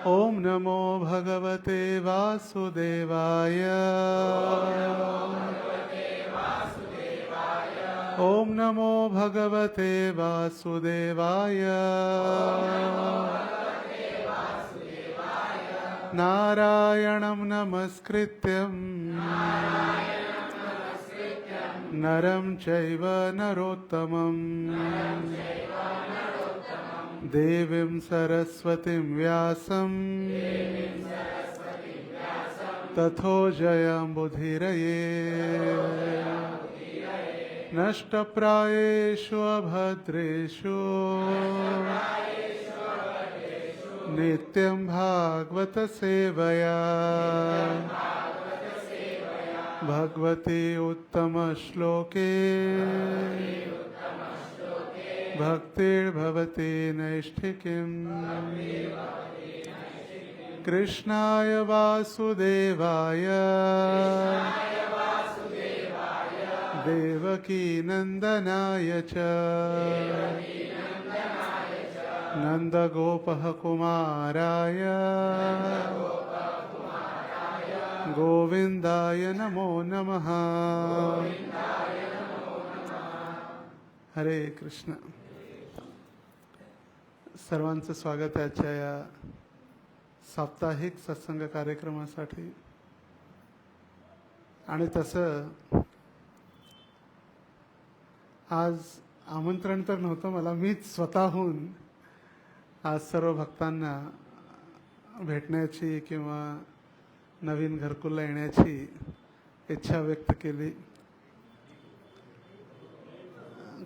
ओम नमो भगवते वासुदेवाय। ओम नमो भगवते वासुदेवाय। नारायणं नमस्कृत्यं नरं चैव नरोत्तमं देवीं सरस्वतीं व्यासं ततो जयमुदीरये। नष्टप्रायेषु अभद्रेषु नित्यं भागवत सेवया भगवती उत्तम श्लोके भक्तिर्भवति नैष्ठिकीम्। कृष्णाय वासुदेवाय देवकी नंदनाय च नंदगोपः कुमाराय गोविंदाय नमो नमः। हरे कृष्ण। सर्वांचं स्वागत आहे आजच्या या साप्ताहिक सत्संग कार्यक्रमासाठी। आणि तसं आज आमंत्रण तर नव्हतं मला, मीच स्वतःहून आज सर्व भक्तांना भेटण्याची किंवा नवीन घरकुलला येण्याची इच्छा व्यक्त केली।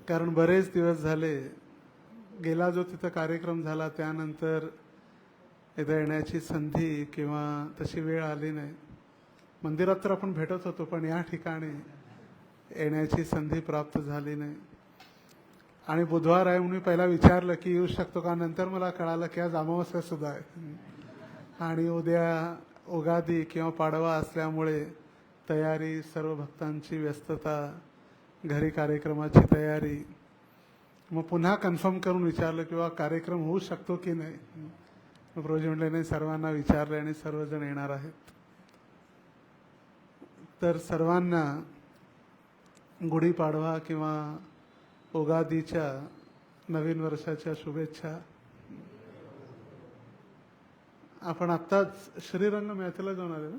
कारण बरेच दिवस झाले, गेला जो तिथं कार्यक्रम झाला त्यानंतर इथं येण्याची संधी किंवा तशी वेळ आली नाही। मंदिरात तर आपण भेटत होतो, पण या ठिकाणी येण्याची संधी प्राप्त झाली नाही। आणि बुधवार आहे म्हणून पहिला विचारलं की येऊ शकतो का, नंतर मला कळालं की आज अमावस्या सुद्धा आहे आणि उद्या उगादी किंवा पाडवा असल्यामुळे तयारी, सर्व भक्तांची व्यस्तता, घरी कार्यक्रमाची तयारी। मग पुन्हा कन्फर्म करून विचारलं किंवा कार्यक्रम होऊ शकतो की नाही। मग प्रभूजी म्हटले नाही, सर्वांना विचारले आणि सर्वजण येणार आहेत। तर सर्वांना गुढीपाडवा किंवा उगादीच्या नवीन वर्षाच्या शुभेच्छा। आपण आत्ताच श्रीरंग मॅथला जाऊन आले ना,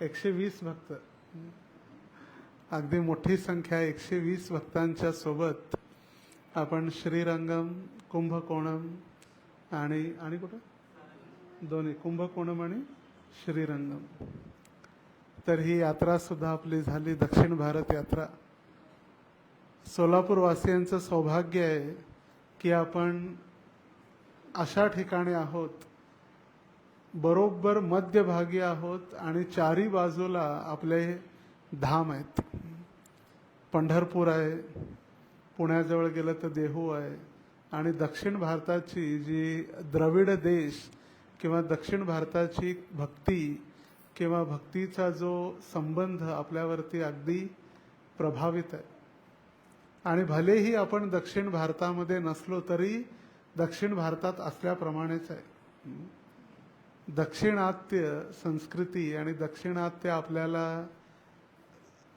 120 भक्त, अगदी मोठी संख्या, 120 भक्तांच्या सोबत आपण श्रीरंगम, कुंभकोणम आणि कुठं दोन्ही कुंभकोणम आणि श्रीरंगम। तर ही यात्रा सुद्धा आपली झाली, दक्षिण भारत यात्रा। सोलापूर वासियांचं सौभाग्य आहे की आपण अशा ठिकाणी आहोत, बरोबर मध्यभागी आहोत आणि चारी बाजूला आपले धाम आहेत। पंढरपूर आहे, पुण्याजवळ गेलं तर देहू आहे, आणि दक्षिण भारताची जी द्रविड देश किंवा दक्षिण भारताची भक्ती किंवा भक्तीचा जो संबंध आपल्यावरती अगदी प्रभावित आहे। आणि भलेही आपण दक्षिण भारतामध्ये नसलो तरी दक्षिण भारतात असल्याप्रमाणेच आहे। दक्षिणात्य संस्कृती आणि दक्षिणात्य आपल्याला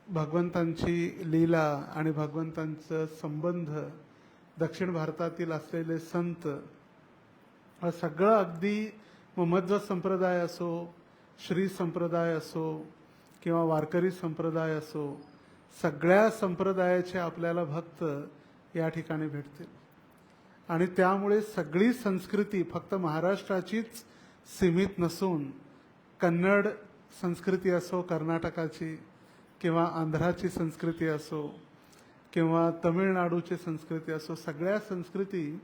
भगवंतांची लीला आणि भगवंतांचा संबंध, दक्षिण भारतातील असलेले संत, सगळं अगदी मध्व संप्रदाय असो, श्री संप्रदाय असो किंवा वारकरी संप्रदाय असो, सगळ्या संप्रदायाचे आपल्याला भक्त या ठिकाणी भेटतील। आणि त्यामुळे सगळी संस्कृती फक्त महाराष्ट्राचीच सीमित नसून कन्नड संस्कृती असो, कर्नाटकाची किंवा आंध्राची संस्कृती असो किंवा तमिळनाडूची संस्कृती असो, सगळ्या संस्कृती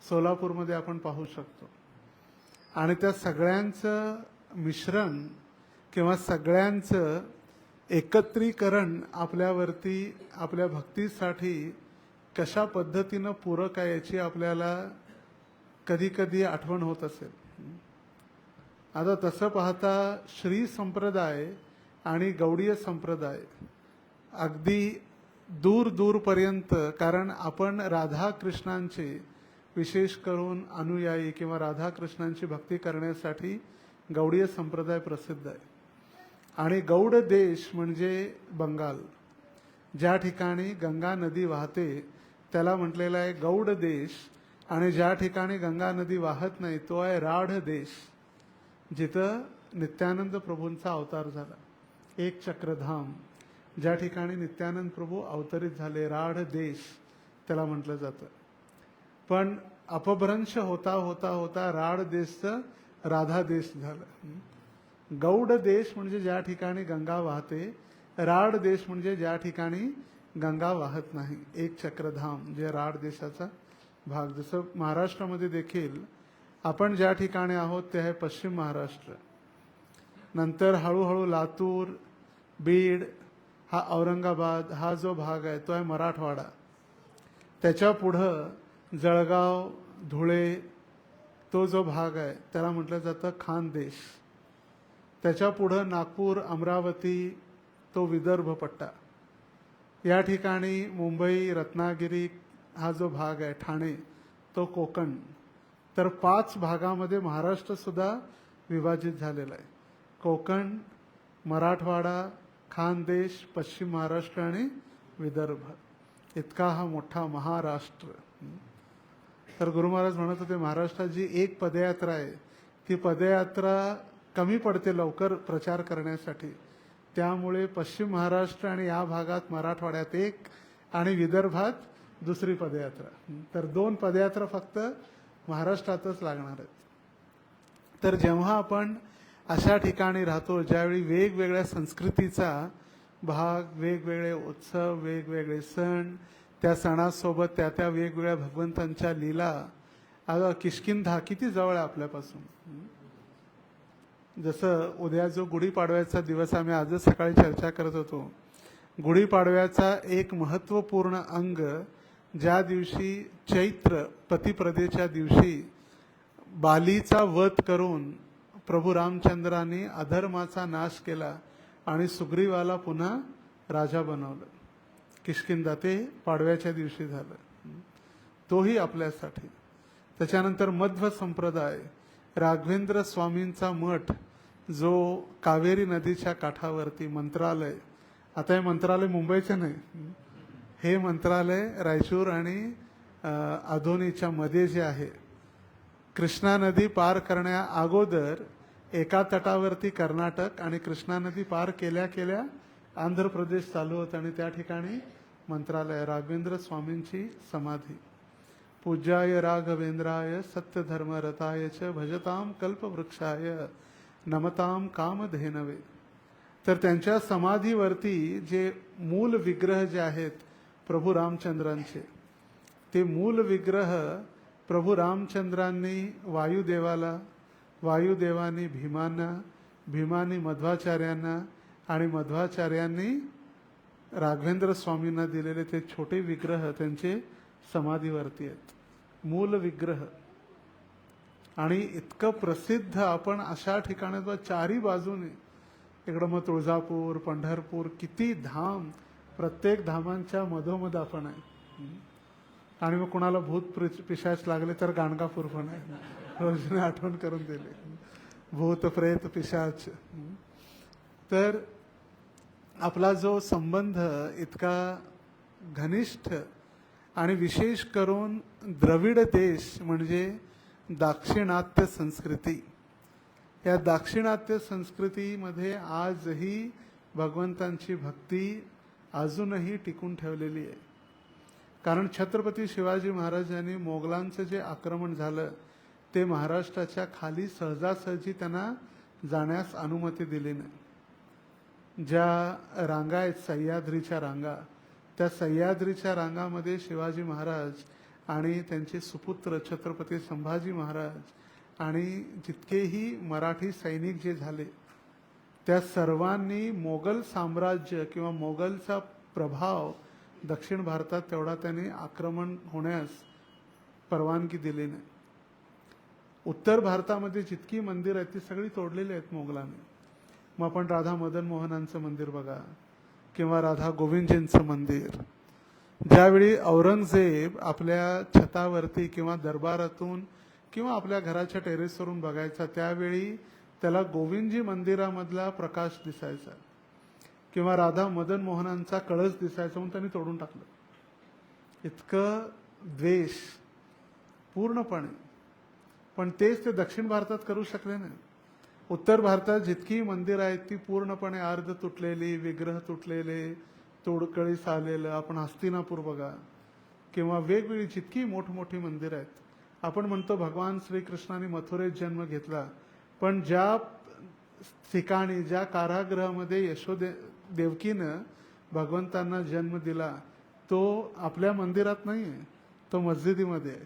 सोलापूरमध्ये आपण पाहू शकतो। आणि त्या सगळ्यांचं मिश्रण किंवा सगळ्यांचं एकत्रीकरण आपल्यावरती, आपल्या भक्तीसाठी कशा पद्धतीनं पूरक आहे याची आपल्याला कधी कधी आठवण होत असेल। आता तसं पाहता श्री संप्रदाय आणि गौडीय संप्रदाय अगदी दूर दूरपर्यंत, कारण आपण राधा कृष्णांचे विशेष करून अनुयायी किंवा राधाकृष्णांची भक्ती करण्यासाठी गौडीय संप्रदाय प्रसिद्ध आहे. आणि गौड देश म्हणजे बंगाल. ज्या ठिकाणी गंगा नदी वाहते त्याला म्हटलेलं आहे गौड देश. आणि ज्या ठिकाणी गंगा नदी वाहत नाही तो आहे राढ देश, जिथं नित्यानंद प्रभूंचा अवतार झाला. एक चक्रधाम ज्या ठिकाणी नित्यानंद प्रभू अवतरित झाले, राढ देश त्याला म्हटलं जातं. पण अपभ्रंश होता होता होता राढ देशचं राधा देश झालं. गौड देश म्हणजे ज्या ठिकाणी गंगा वाहते, राढ देश म्हणजे ज्या ठिकाणी गंगा वाहत नाही. एक चक्रधाम जे राढ देशाचा भाग. जसं महाराष्ट्रामध्ये देखील आपण ज्या ठिकाणी आहोत ते आहे पश्चिम महाराष्ट्र. नंतर हळूहळू लातूर, बीड, हा औरंगाबाद हा जो भाग आहे तो आहे मराठवाडा. त्याच्या पुढं जळगाव, धुळे तो जो भाग आहे त्याला म्हटलं जातं खानदेश. त्याच्या पुढं नागपूर, अमरावती तो विदर्भ पट्टा. या ठिकाणी मुंबई, रत्नागिरी हा जो भाग आहे ठाणे तो कोकण. तर 5 भागामध्ये महाराष्ट्र सुद्धा विभाजित झालेला आहे. कोकण, मराठवाडा, खानदेश, पश्चिम महाराष्ट्र आणि विदर्भ, इतका हा मोठा महाराष्ट्र. तर गुरु महाराज म्हणत होते महाराष्ट्रात जी एक पदयात्रा आहे ती पदयात्रा कमी पडते लवकर प्रचार करण्यासाठी. त्यामुळे पश्चिम महाराष्ट्र आणि या भागात मराठवाड्यात एक आणि विदर्भात दुसरी पदयात्रा. तर 2 पदयात्रा फक्त महाराष्ट्रातच लागणार आहेत. तर जेव्हा आपण अशा ठिकाणी राहतो ज्यावेळी वेगवेगळ्या संस्कृतीचा भाग, वेगवेगळे उत्सव, वेगवेगळे सण, त्या सणासोबत त्या वेगवेगळ्या भगवंतांच्या लीला. अगं किष्किंधा किती जवळ आहे आपल्यापासून. जसं उद्या जो गुढीपाडव्याचा दिवस आम्ही आजच सकाळी चर्चा करत होतो. गुढीपाडव्याचा एक महत्त्वपूर्ण अंग ज्या दिवशी चैत्र प्रतिपदेच्या दिवशी बालीचा वध करून प्रभू रामचंद्रांनी अधर्माचा नाश केला आणि सुग्रीवाला पुन्हा राजा बनवलं. किष्किंधा ते पाडव्याच्या दिवशी झालं, तोही आपल्यासाठी. त्याच्यानंतर मध्व संप्रदाय, राघवेंद्र स्वामींचा मठ जो कावेरी नदीच्या काठावरती मंत्रालय. आता हे मंत्रालय मुंबईचं नाही, हे मंत्रालय रायचूर आणि आधोनीच्या मध्ये जे आहे. कृष्णा नदी पार करण्या अगोदर एका तटावरती कर्नाटक आणि कृष्णा नदी पार केल्या केल्या आंध्र प्रदेश चालू होतं आणि त्या ठिकाणी मंत्रालय, राघवेंद्र स्वामींची समाधी. पूज्याय राघवेंद्राय सत्यधर्मरताय च भजताम कल्पवृक्षाय नमताम कामधेनवे. तर त्यांच्या समाधीवरती जे मूल विग्रह जे आहेत प्रभू रामचंद्रांचे, ते मूल विग्रह प्रभू रामचंद्रांनी वायुदेवाला, वायुदेवानी भीमांना, भीमानी मध्वाचार्यांना आणि मध्वाचार्यांनी राघवेंद्र स्वामींना दिलेले ते छोटे विग्रह त्यांचे समाधीवरती आहेत, मूल विग्रह. आणि इतकं प्रसिद्ध आपण अशा ठिकाणी चारी बाजूने, इकडं मग तुळजापूर, पंढरपूर, किती धाम, प्रत्येक धामांच्या मधोमध आपण आहे. आणि मग कुणाला भूत पिशाच लागले तर गाणगापूर पण आहे. रोजने आठवण करून दिली, भूत प्रेत पिशाच. तर आपला जो संबंध इतका घनिष्ठ आणि विशेष करून द्रविड देश म्हणजे दाक्षिणात्य संस्कृती. या दाक्षिणात्य संस्कृतीमध्ये आजही भगवंतांची भक्ती अजूनही टिकून ठेवलेली आहे. कारण छत्रपती शिवाजी महाराजांनी मोगलांचं जे आक्रमण झालं ते महाराष्ट्राच्या खाली सहजासहजी त्यांना जाण्यास अनुमती दिली नाही. ज्या रांगा आहेत सह्याद्रीच्या रांगा, त्या सह्याद्रीच्या रांगामध्ये शिवाजी महाराज आणि त्यांचे सुपुत्र छत्रपती संभाजी महाराज आणि जितकेही मराठी सैनिक जे झाले त्या सर्वांनी मोगल साम्राज्य किंवा मोगलचा प्रभाव दक्षिण भारतात तेवढा त्यांनी आक्रमण होण्यास परवानगी दिली नाही. उत्तर भारतामध्ये जितकी मंदिर आहेत ती सगळी तोडलेली आहेत मोगलांनी. मग आपण राधा मदन मोहनांचं मंदिर बघा किंवा राधा गोविंदजींचं मंदिर ज्यावेळी औरंगजेब आपल्या छतावरती किंवा दरबारातून किंवा आपल्या घराच्या टेरेसवरून बघायचा, त्यावेळी त्याला गोविंदजी मंदिरामधला प्रकाश दिसायचा किंवा राधा मदन मोहनांचा कळस दिसायचा, म्हणून त्यांनी तोडून टाकलं. इतकं द्वेष पूर्णपणे. पण तेच ते दक्षिण भारतात करू शकले नाही. उत्तर भारतात जितकी मंदिर आहेत ती पूर्णपणे अर्ध तुटलेली, विग्रह तुटलेले, तोडकळीस आलेलं. आपण हस्तिनापूर बघा किंवा वेगवेगळी जितकी मोठमोठी मंदिर आहेत. आपण म्हणतो भगवान श्रीकृष्णाने मथुरेत जन्म घेतला, पण ज्या ठिकाणी ज्या कारागृहामध्ये देवकीनं भगवंतांना जन्म दिला तो आपल्या मंदिरात नाही आहे, तो मस्जिदीमध्ये आहे.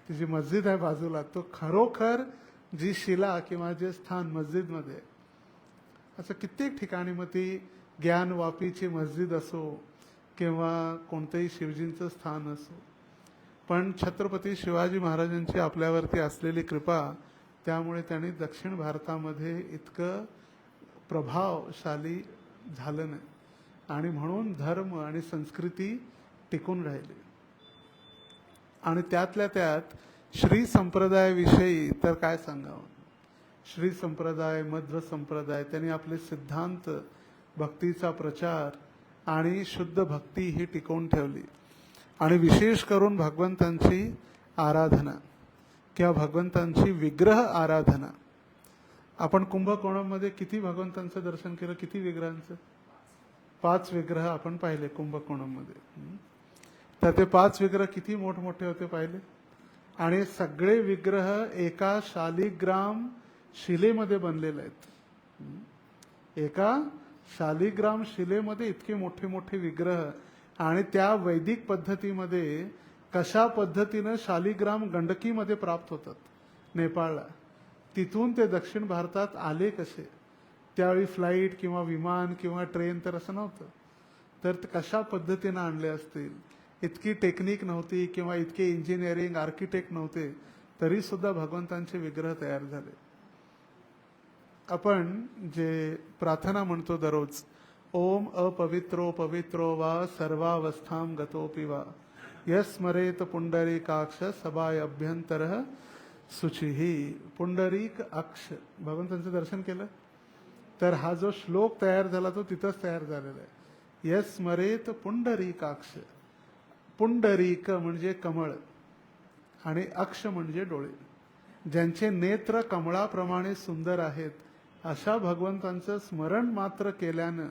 ती जी मस्जिद आहे बाजूला, तो खरोखर जी शिला किंवा जे स्थान मस्जिदमध्ये आहे. असं कित्येक ठिकाणी मग ती ज्ञानवापीची मस्जिद असो किंवा कोणतंही शिवजींचं स्थान असो. पण छत्रपती शिवाजी महाराजांची आपल्यावरती असलेली कृपा, त्यामुळे त्यांनी दक्षिण भारतामध्ये इतकं प्रभावशाली झालं नाही आणि म्हणून धर्म आणि संस्कृती टिकून राहिली. आणि त्यातल्या त्यात श्री संप्रदायाविषयी तर काय सांगावं. श्री संप्रदाय, मध्व संप्रदाय, त्यांनी आपले सिद्धांत, भक्तीचा प्रचार आणि शुद्ध भक्ती ही टिकवून ठेवली. आणि विशेष करून भगवंतांची आराधना किंवा भगवंतांची विग्रह आराधना. आपण कुंभकोणममध्ये किती भगवंतांचं दर्शन केलं, किती विग्रहांचं? 5 विग्रह आपण पाहिले कुंभकोणममध्ये. तर ते 5 विग्रह किती मोठमोठे होते पाहिले. आणि सगळे विग्रह एका शालिग्राम शिलेमध्ये बनलेले आहेत. एका शालिग्राम शिलेमध्ये इतके मोठे मोठे विग्रह. आणि त्या वैदिक पद्धतीमध्ये कशा पद्धतीनं शालिग्राम गंडकीमध्ये प्राप्त होतात नेपाळला, तिथून ते दक्षिण भारतात आले कसे. त्यावेळी फ्लाईट किंवा विमान किंवा ट्रेन तर असं नव्हतं. तर कशा पद्धतीनं आणले असतील. इतकी टेक्निक नव्हती किंवा इतके इंजिनिअरिंग आर्किटेक्ट नव्हते, तरी सुद्धा भगवंतांचे विग्रह तयार झाले. आपण जे प्रार्थना म्हणतो दररोज, ओम अपवित्रो पवित्रो वा सर्वावस्थां गतोपि वा यस्मरेत पुंडरीकाक्ष सभाय अभ्यंतर शुचिही. पुंडरीक अक्ष, भगवंतांचं दर्शन केलं तर हा जो श्लोक तयार झाला तो तिथंच तयार झालेला आहे. यस्मरेत पुंडरीकाक्ष. पुंडरीक म्हणजे कमळ आणि अक्ष म्हणजे डोळे. ज्यांचे नेत्र कमळाप्रमाणे सुंदर आहेत, अशा भगवंतांचं स्मरण मात्र केल्यानं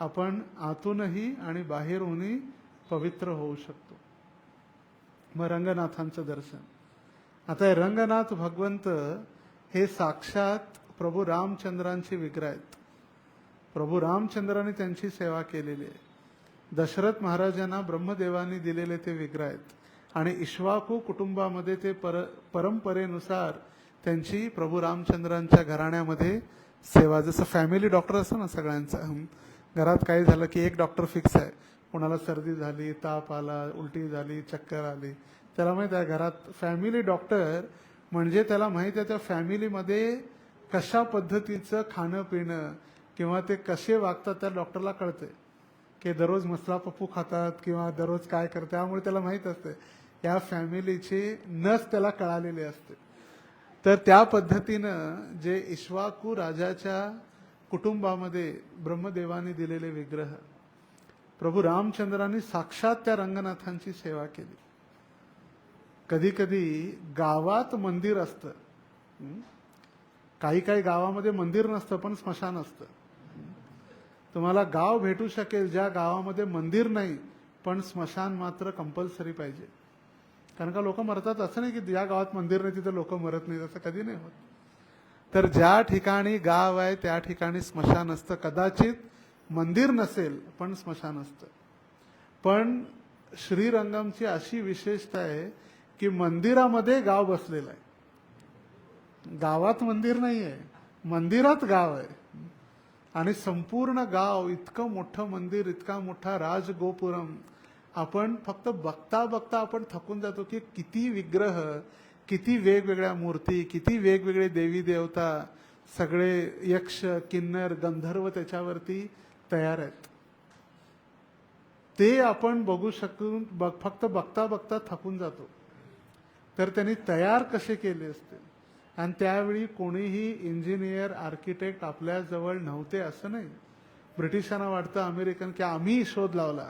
आपण आतूनही आणि बाहेरूनही पवित्र होऊ शकतो. मग रंगनाथांचं दर्शन. आता हे रंगनाथ भगवंत हे साक्षात प्रभू रामचंद्रांचे विग्रह आहेत. प्रभू रामचंद्रांनी त्यांची सेवा केलेली आहे. दशरथ महाराजांना ब्रह्मदेवांनी दिलेले ते विग्रह आहेत. आणि इक्ष्वाकू कुटुंबामध्ये ते परंपरेनुसार त्यांची प्रभू रामचंद्रांच्या घराण्यामध्ये सेवा. जसं फॅमिली डॉक्टर असतं ना सगळ्यांचा, घरात काही झालं की एक डॉक्टर फिक्स आहे. कोणाला सर्दी झाली, ताप आला, उलटी झाली, चक्कर आली, त्याला माहित आहे घरात फॅमिली डॉक्टर म्हणजे त्याला माहित आहे त्या फॅमिलीमध्ये कशा पद्धतीचं खाणं पिणं किंवा ते कसे वागतात त्या डॉक्टरला कळते. की दररोज मसाला पप्पू खातात किंवा दररोज काय करतात, त्यामुळे त्याला माहित असते या फॅमिलीची नस त्याला कळालेली असते. तर त्या पद्धतीनं जे इक्ष्वाकू राजाच्या कुटुंबामध्ये ब्रह्मदेवाने दिलेले विग्रह, प्रभू रामचंद्रांनी साक्षात त्या रंगनाथांची सेवा केली. कधी कधी गावात मंदिर असतं, काही काही गावामध्ये मंदिर नसतं पण स्मशान असतं. तुम्हाला गाव भेटू शकेल ज्या गावामध्ये मंदिर नाही पण स्मशान मात्र कंपल्सरी पाहिजे. कारण का लोक मरतात, असं नाही की ज्या गावात मंदिर नाही तिथे लोक मरत नाहीत, असं कधी नाही होत. तर ज्या ठिकाणी गाव आहे त्या ठिकाणी स्मशान असतं. कदाचित मंदिर नसेल पण स्मशान असतं. पण श्रीरंगमची अशी विशेषता आहे की मंदिरामध्ये गाव बसलेलं आहे. गावात मंदिर नाही आहे, मंदिरात गाव आहे. आणि संपूर्ण गाव, इतकं मोठं मंदिर, इतका मोठा राजगोपुरम. आपण फक्त बघता बघता आपण थकून जातो की किती विग्रह, किती वेगवेगळ्या मूर्ती, किती वेगवेगळे देवी देवता, सगळे यक्ष किन्नर गंधर्व त्याच्यावरती तयार आहेत. ते आपण बघू शकून फक्त बघता बघता थकून जातो. तर त्यांनी तयार कसे केले असतील. आणि त्यावेळी कोणीही इंजिनियर आर्किटेक्ट आपल्याजवळ नव्हते असं नाही. ब्रिटिशांना वाटतं अमेरिकन की आम्ही शोध लावला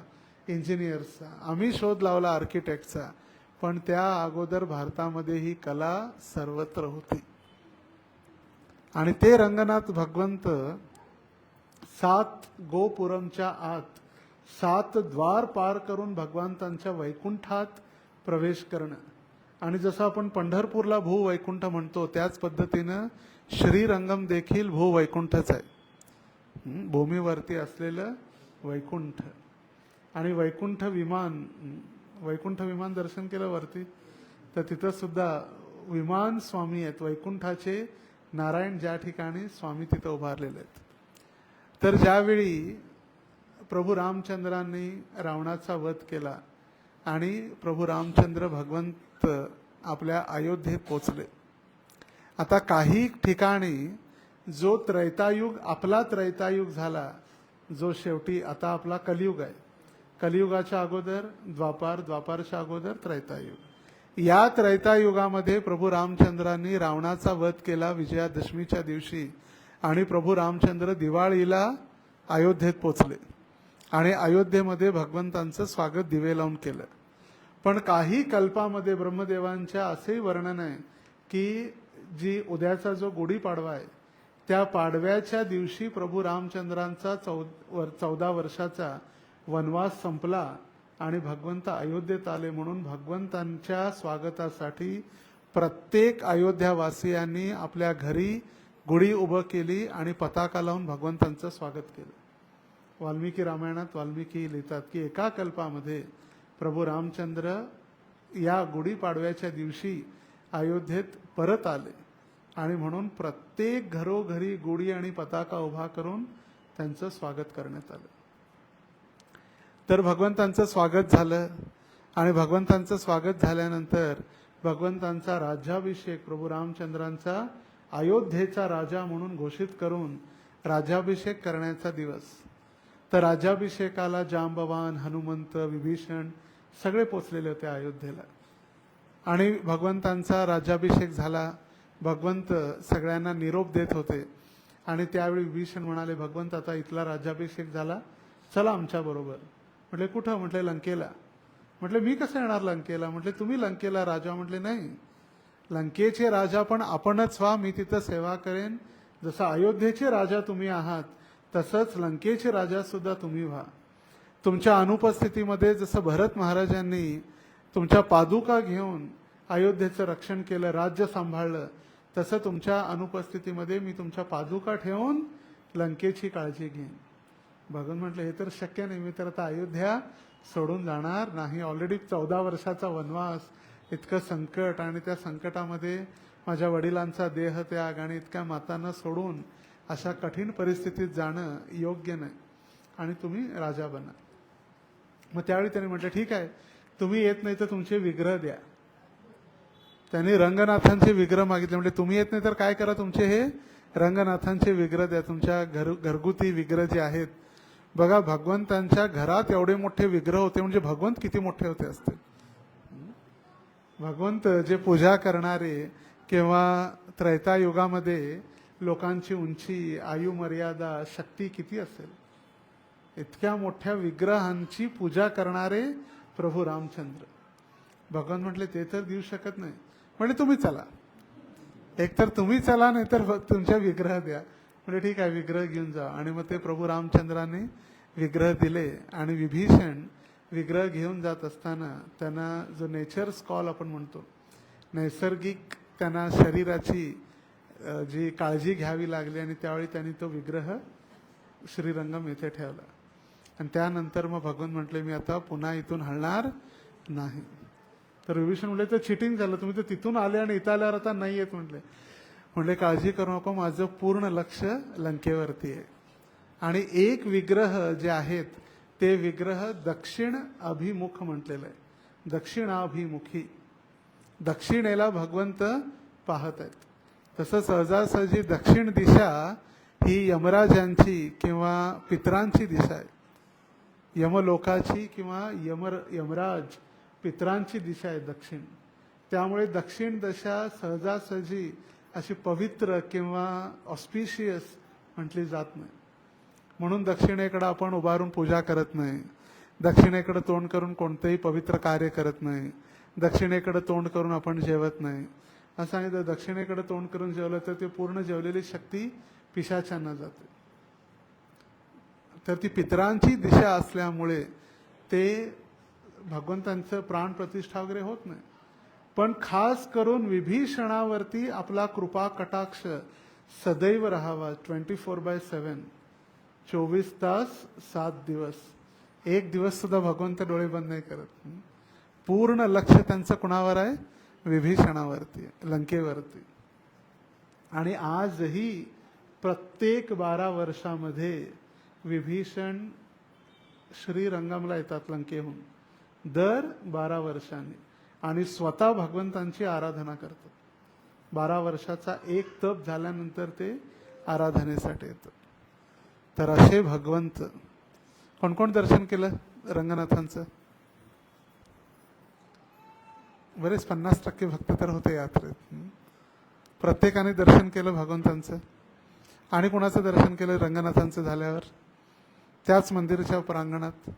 इंजिनियर्सचा, आम्ही शोध लावला आर्किटेक्टचा, पण त्या अगोदर भारतामध्ये ही कला सर्वत्र होती. आणि ते रंगनाथ भगवंत 7 गोपुरमच्या आत 7 द्वार पार करून भगवंतांच्या वैकुंठात प्रवेश करणं. आणि जसं आपण पंढरपूरला भूवैकुंठ म्हणतो त्याच पद्धतीनं श्रीरंगम देखील भूवैकुंठच आहे. भूमीवरती असलेलं वैकुंठ. आणि वैकुंठ विमान दर्शन केलं वरती तर तिथं सुद्धा विमान स्वामी आहेत वैकुंठाचे. नारायण ज्या ठिकाणी स्वामी तिथं उभारलेले आहेत. तर ज्यावेळी प्रभू रामचंद्रांनी रावणाचा वध केला आणि प्रभू रामचंद्र भगवंत आपल्या अयोध्येत पोचले. आता काही ठिकाणी जो त्रैतायुग आपला त्रैतायुग झाला, जो शेवटी आता आपला कलियुग आहे. कलियुगाच्या अगोदर द्वापार, द्वापारच्या अगोदर त्रैतायुग. या त्रैतायुगामध्ये प्रभू रामचंद्रांनी रावणाचा वध केला विजयादशमीच्या दिवशी. आणि प्रभू रामचंद्र दिवाळीला अयोध्येत पोचले आणि अयोध्येमध्ये भगवंतांचं स्वागत दिवे लावून केलं. पण काही कल्पामध्ये ब्रह्मदेवांच्या असे वर्णन आहे की जी उद्याचा जो गुढीपाडवा आहे त्या पाडव्याच्या दिवशी प्रभू रामचंद्रांचा 14 वर्षाचा वनवास संपला आणि भगवंत अयोध्येत आले. म्हणून भगवंतांच्या स्वागतासाठी प्रत्येक अयोध्यावासियांनी आपल्या घरी गुढी उभं केली आणि पताका लावून भगवंतांचं स्वागत केलं. वाल्मिकी रामायणात वाल्मिकी लिहितात की एका कल्पामध्ये प्रभू रामचंद्र या गुढीपाडव्याच्या दिवशी अयोध्येत परत आले आणि म्हणून प्रत्येक घरोघरी गुढी आणि पताका उभा करून त्यांचं स्वागत करण्यात आलं. तर भगवंतांचं स्वागत झालं आणि भगवंतांचं स्वागत झाल्यानंतर भगवंतांचा राज्याभिषेक प्रभू रामचंद्रांचा अयोध्येचा राजा म्हणून घोषित करून राज्याभिषेक करण्याचा दिवस. तर राज्याभिषेकाला जांबवान, हनुमंत, विभीषण सगळे पोचलेले होते अयोध्येला. आणि भगवंतांचा राज्याभिषेक झाला. भगवंत सगळ्यांना निरोप देत होते आणि त्यावेळी विभीषण म्हणाले, भगवंत आता इथला राज्याभिषेक झाला, चला आमच्या बरोबर. म्हटले कुठं? म्हटले लंकेला. म्हटले मी कसं येणार लंकेला? म्हटले तुम्ही लंकेला राजा. म्हटले नाही, लंकेचे राजा पण आपणच व्हा, मी तिथं सेवा करेन. जसं अयोध्येचे राजा तुम्ही आहात तसंच लंकेचे राजा सुद्धा तुम्ही व्हा. तुमच्या अनुपस्थितीमध्ये जसं भरत महाराजांनी तुमच्या पादुका घेऊन अयोध्येचं रक्षण केलं, राज्य सांभाळलं, तसं तुमच्या अनुपस्थितीमध्ये मी तुमच्या पादुका ठेवून लंकेची काळजी घेईन. भगवान म्हटलं हे तर शक्य नाही, मी तर आता अयोध्या सोडून जाणार नाही. ऑलरेडी 14 वर्षाचा वनवास, इतकं संकट आणि त्या संकटामध्ये माझ्या वडिलांचा देहत्याग आणि इतक्या मातांना सोडून अशा कठीण परिस्थितीत जाणं योग्य नाही आणि तुम्ही राजा बना. मग त्यावेळी त्यांनी म्हटलं ठीक आहे, तुम्ही येत नाही तर तुमचे विग्रह द्या. त्यांनी रंगनाथांचे विग्रह मागितले. म्हणजे तुम्ही येत नाही तर काय करा, तुमचे हे रंगनाथांचे विग्रह द्या. तुमच्या घरगुती विग्रह जे आहेत. बघा भगवंतांच्या घरात एवढे मोठे विग्रह होते म्हणजे भगवंत किती मोठे होते असतील. भगवंत जे पूजा करणारे किंवा त्रैतायुगामध्ये लोकांची उंची, आयु मर्यादा, शक्ती किती असेल. इतक्या मोठ्या विग्रहांची पूजा करणारे प्रभू रामचंद्र. भगवान म्हटले ते तर देऊ शकत नाही. म्हणजे तुम्ही चला, एकतर तुम्ही चला नाही तर तुमच्या विग्रह द्या. म्हणजे ठीक आहे, विग्रह घेऊन जा. आणि मग ते प्रभू रामचंद्रांनी विग्रह दिले. आणि विभीषण विग्रह घेऊन जात असताना त्यांना जो नेचर्स कॉल आपण म्हणतो, नैसर्गिक त्यांना शरीराची जी काळजी घ्यावी लागली आणि त्यावेळी त्यांनी तो विग्रह श्रीरंगम येथे ठेवला. आणि त्यानंतर मग भगवान म्हटले मी आता पुन्हा इथून हलणार नाही. तर विभीषण म्हटले तर चिटिंग झालं, तुम्ही तर तिथून आले आणि इथं आल्यावर आता नाही येत म्हटले. म्हटले काळजी करू नको, माझं पूर्ण लक्ष लंकेवरती आहे. आणि एक विग्रह जे आहेत ते विग्रह दक्षिण अभिमुख म्हटलेलं आहे. दक्षिणाभिमुखी, दक्षिणेला भगवंत पाहत आहेत. तसं सहजासहजी दक्षिण दिशा ही यमराजांची किंवा पितरांची दिशा आहे. यमलोकाची किंवा यमराज पितरांची दिशा आहे दक्षिण. त्यामुळे दक्षिण दिशा सहजासहजी अशी पवित्र किंवा ऑस्पिशियस म्हटली जात नाही. म्हणून दक्षिणेकडे आपण उभारून पूजा करत नाही, दक्षिणेकडे तोंड करून कोणतेही पवित्र कार्य करत नाही, दक्षिणेकडे तोंड करून आपण जेवत नाही. असं सांगितलं, दक्षिणेकडे तोंड करून जेवलं तर ते पूर्ण जेवलेली शक्ती पिशाचांना जाते. तर ती पितरांची दिशा असल्यामुळे ते भगवंतांचं प्राण प्रतिष्ठा वगैरे होत नाही. पण खास करून विभीषणावरती आपला कृपा कटाक्ष सदैव राहावा. 24/7, 24 तास 7 दिवस. एक दिवस सुद्धा भगवंत डोळे बंद नाही करत. पूर्ण लक्ष त्यांचं कुणावर आहे? विभीषणावरती, लंकेवरती. आणि आजही प्रत्येक 12 वर्षामध्ये विभीषण श्रीरंगमला येतात लंकेहून, दर 12 वर्षांनी, आणि स्वतः भगवंतांची आराधना करतात. 12 वर्षाचा एक तप झाल्यानंतर ते आराधनेसाठी येतात. तर असे भगवंत. कोण कोण दर्शन केलं रंगनाथांचं? बरेच 50% भक्त तर होते यात्रेत. प्रत्येकाने दर्शन केलं भगवंतांचं. आणि कोणाचं दर्शन केलं रंगनाथांचं झाल्यावर? त्याच मंदिराच्या प्रांगणात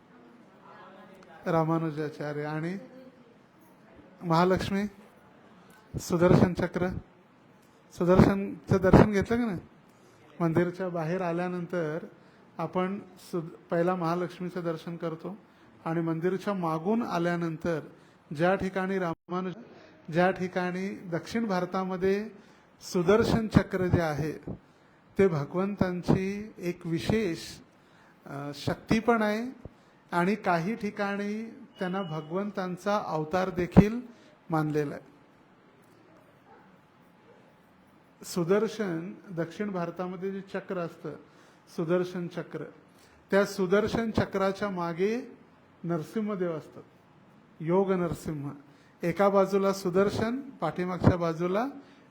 रामानुजाचार्य आणि महालक्ष्मी, सुदर्शन चक्र. सुदर्शनचं दर्शन घेतलं की नाही? मंदिराच्या बाहेर आल्यानंतर आपण पहिला महालक्ष्मीचं दर्शन करतो आणि मंदिराच्या मागून आल्यानंतर ज्या ठिकाणी ज्या ठिकाणी दक्षिण भारतामध्ये सुदर्शन चक्र जे आहे ते भगवंतांची एक विशेष शक्ती पण आहे आणि काही ठिकाणी त्यांना भगवंतांचा अवतार देखील मानलेला आहे. सुदर्शन दक्षिण भारतामध्ये जे चक्र असतं सुदर्शन चक्र, त्या सुदर्शन चक्राच्या मागे नरसिंहदेव असतात. योग नरसिंह. एका बाजूला सुदर्शन, पाठीमागच्या बाजूला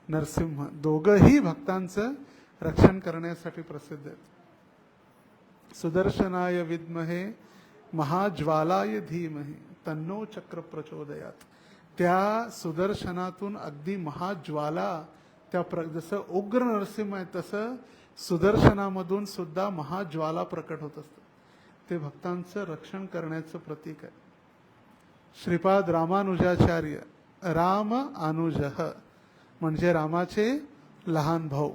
नरसिंह. दोघंही भक्तांचं रक्षण करण्यासाठी प्रसिद्ध आहेत. सुदर्शनाय विद्महे महाज्वालाय धीमहि तन्नो चक्र प्रचोदयात. त्या सुदर्शनातून अगदी महाज्वाला, जसं उग्र नरसिंह आहे तसं सुदर्शनामधून सुद्धा महाज्वाला प्रकट होत असतं. ते भक्तांचं रक्षण करण्याचं प्रतीक आहे. श्रीपाद रामानुजाचार्य, राम अनुजः म्हणजे रामाचे लहान भाऊ,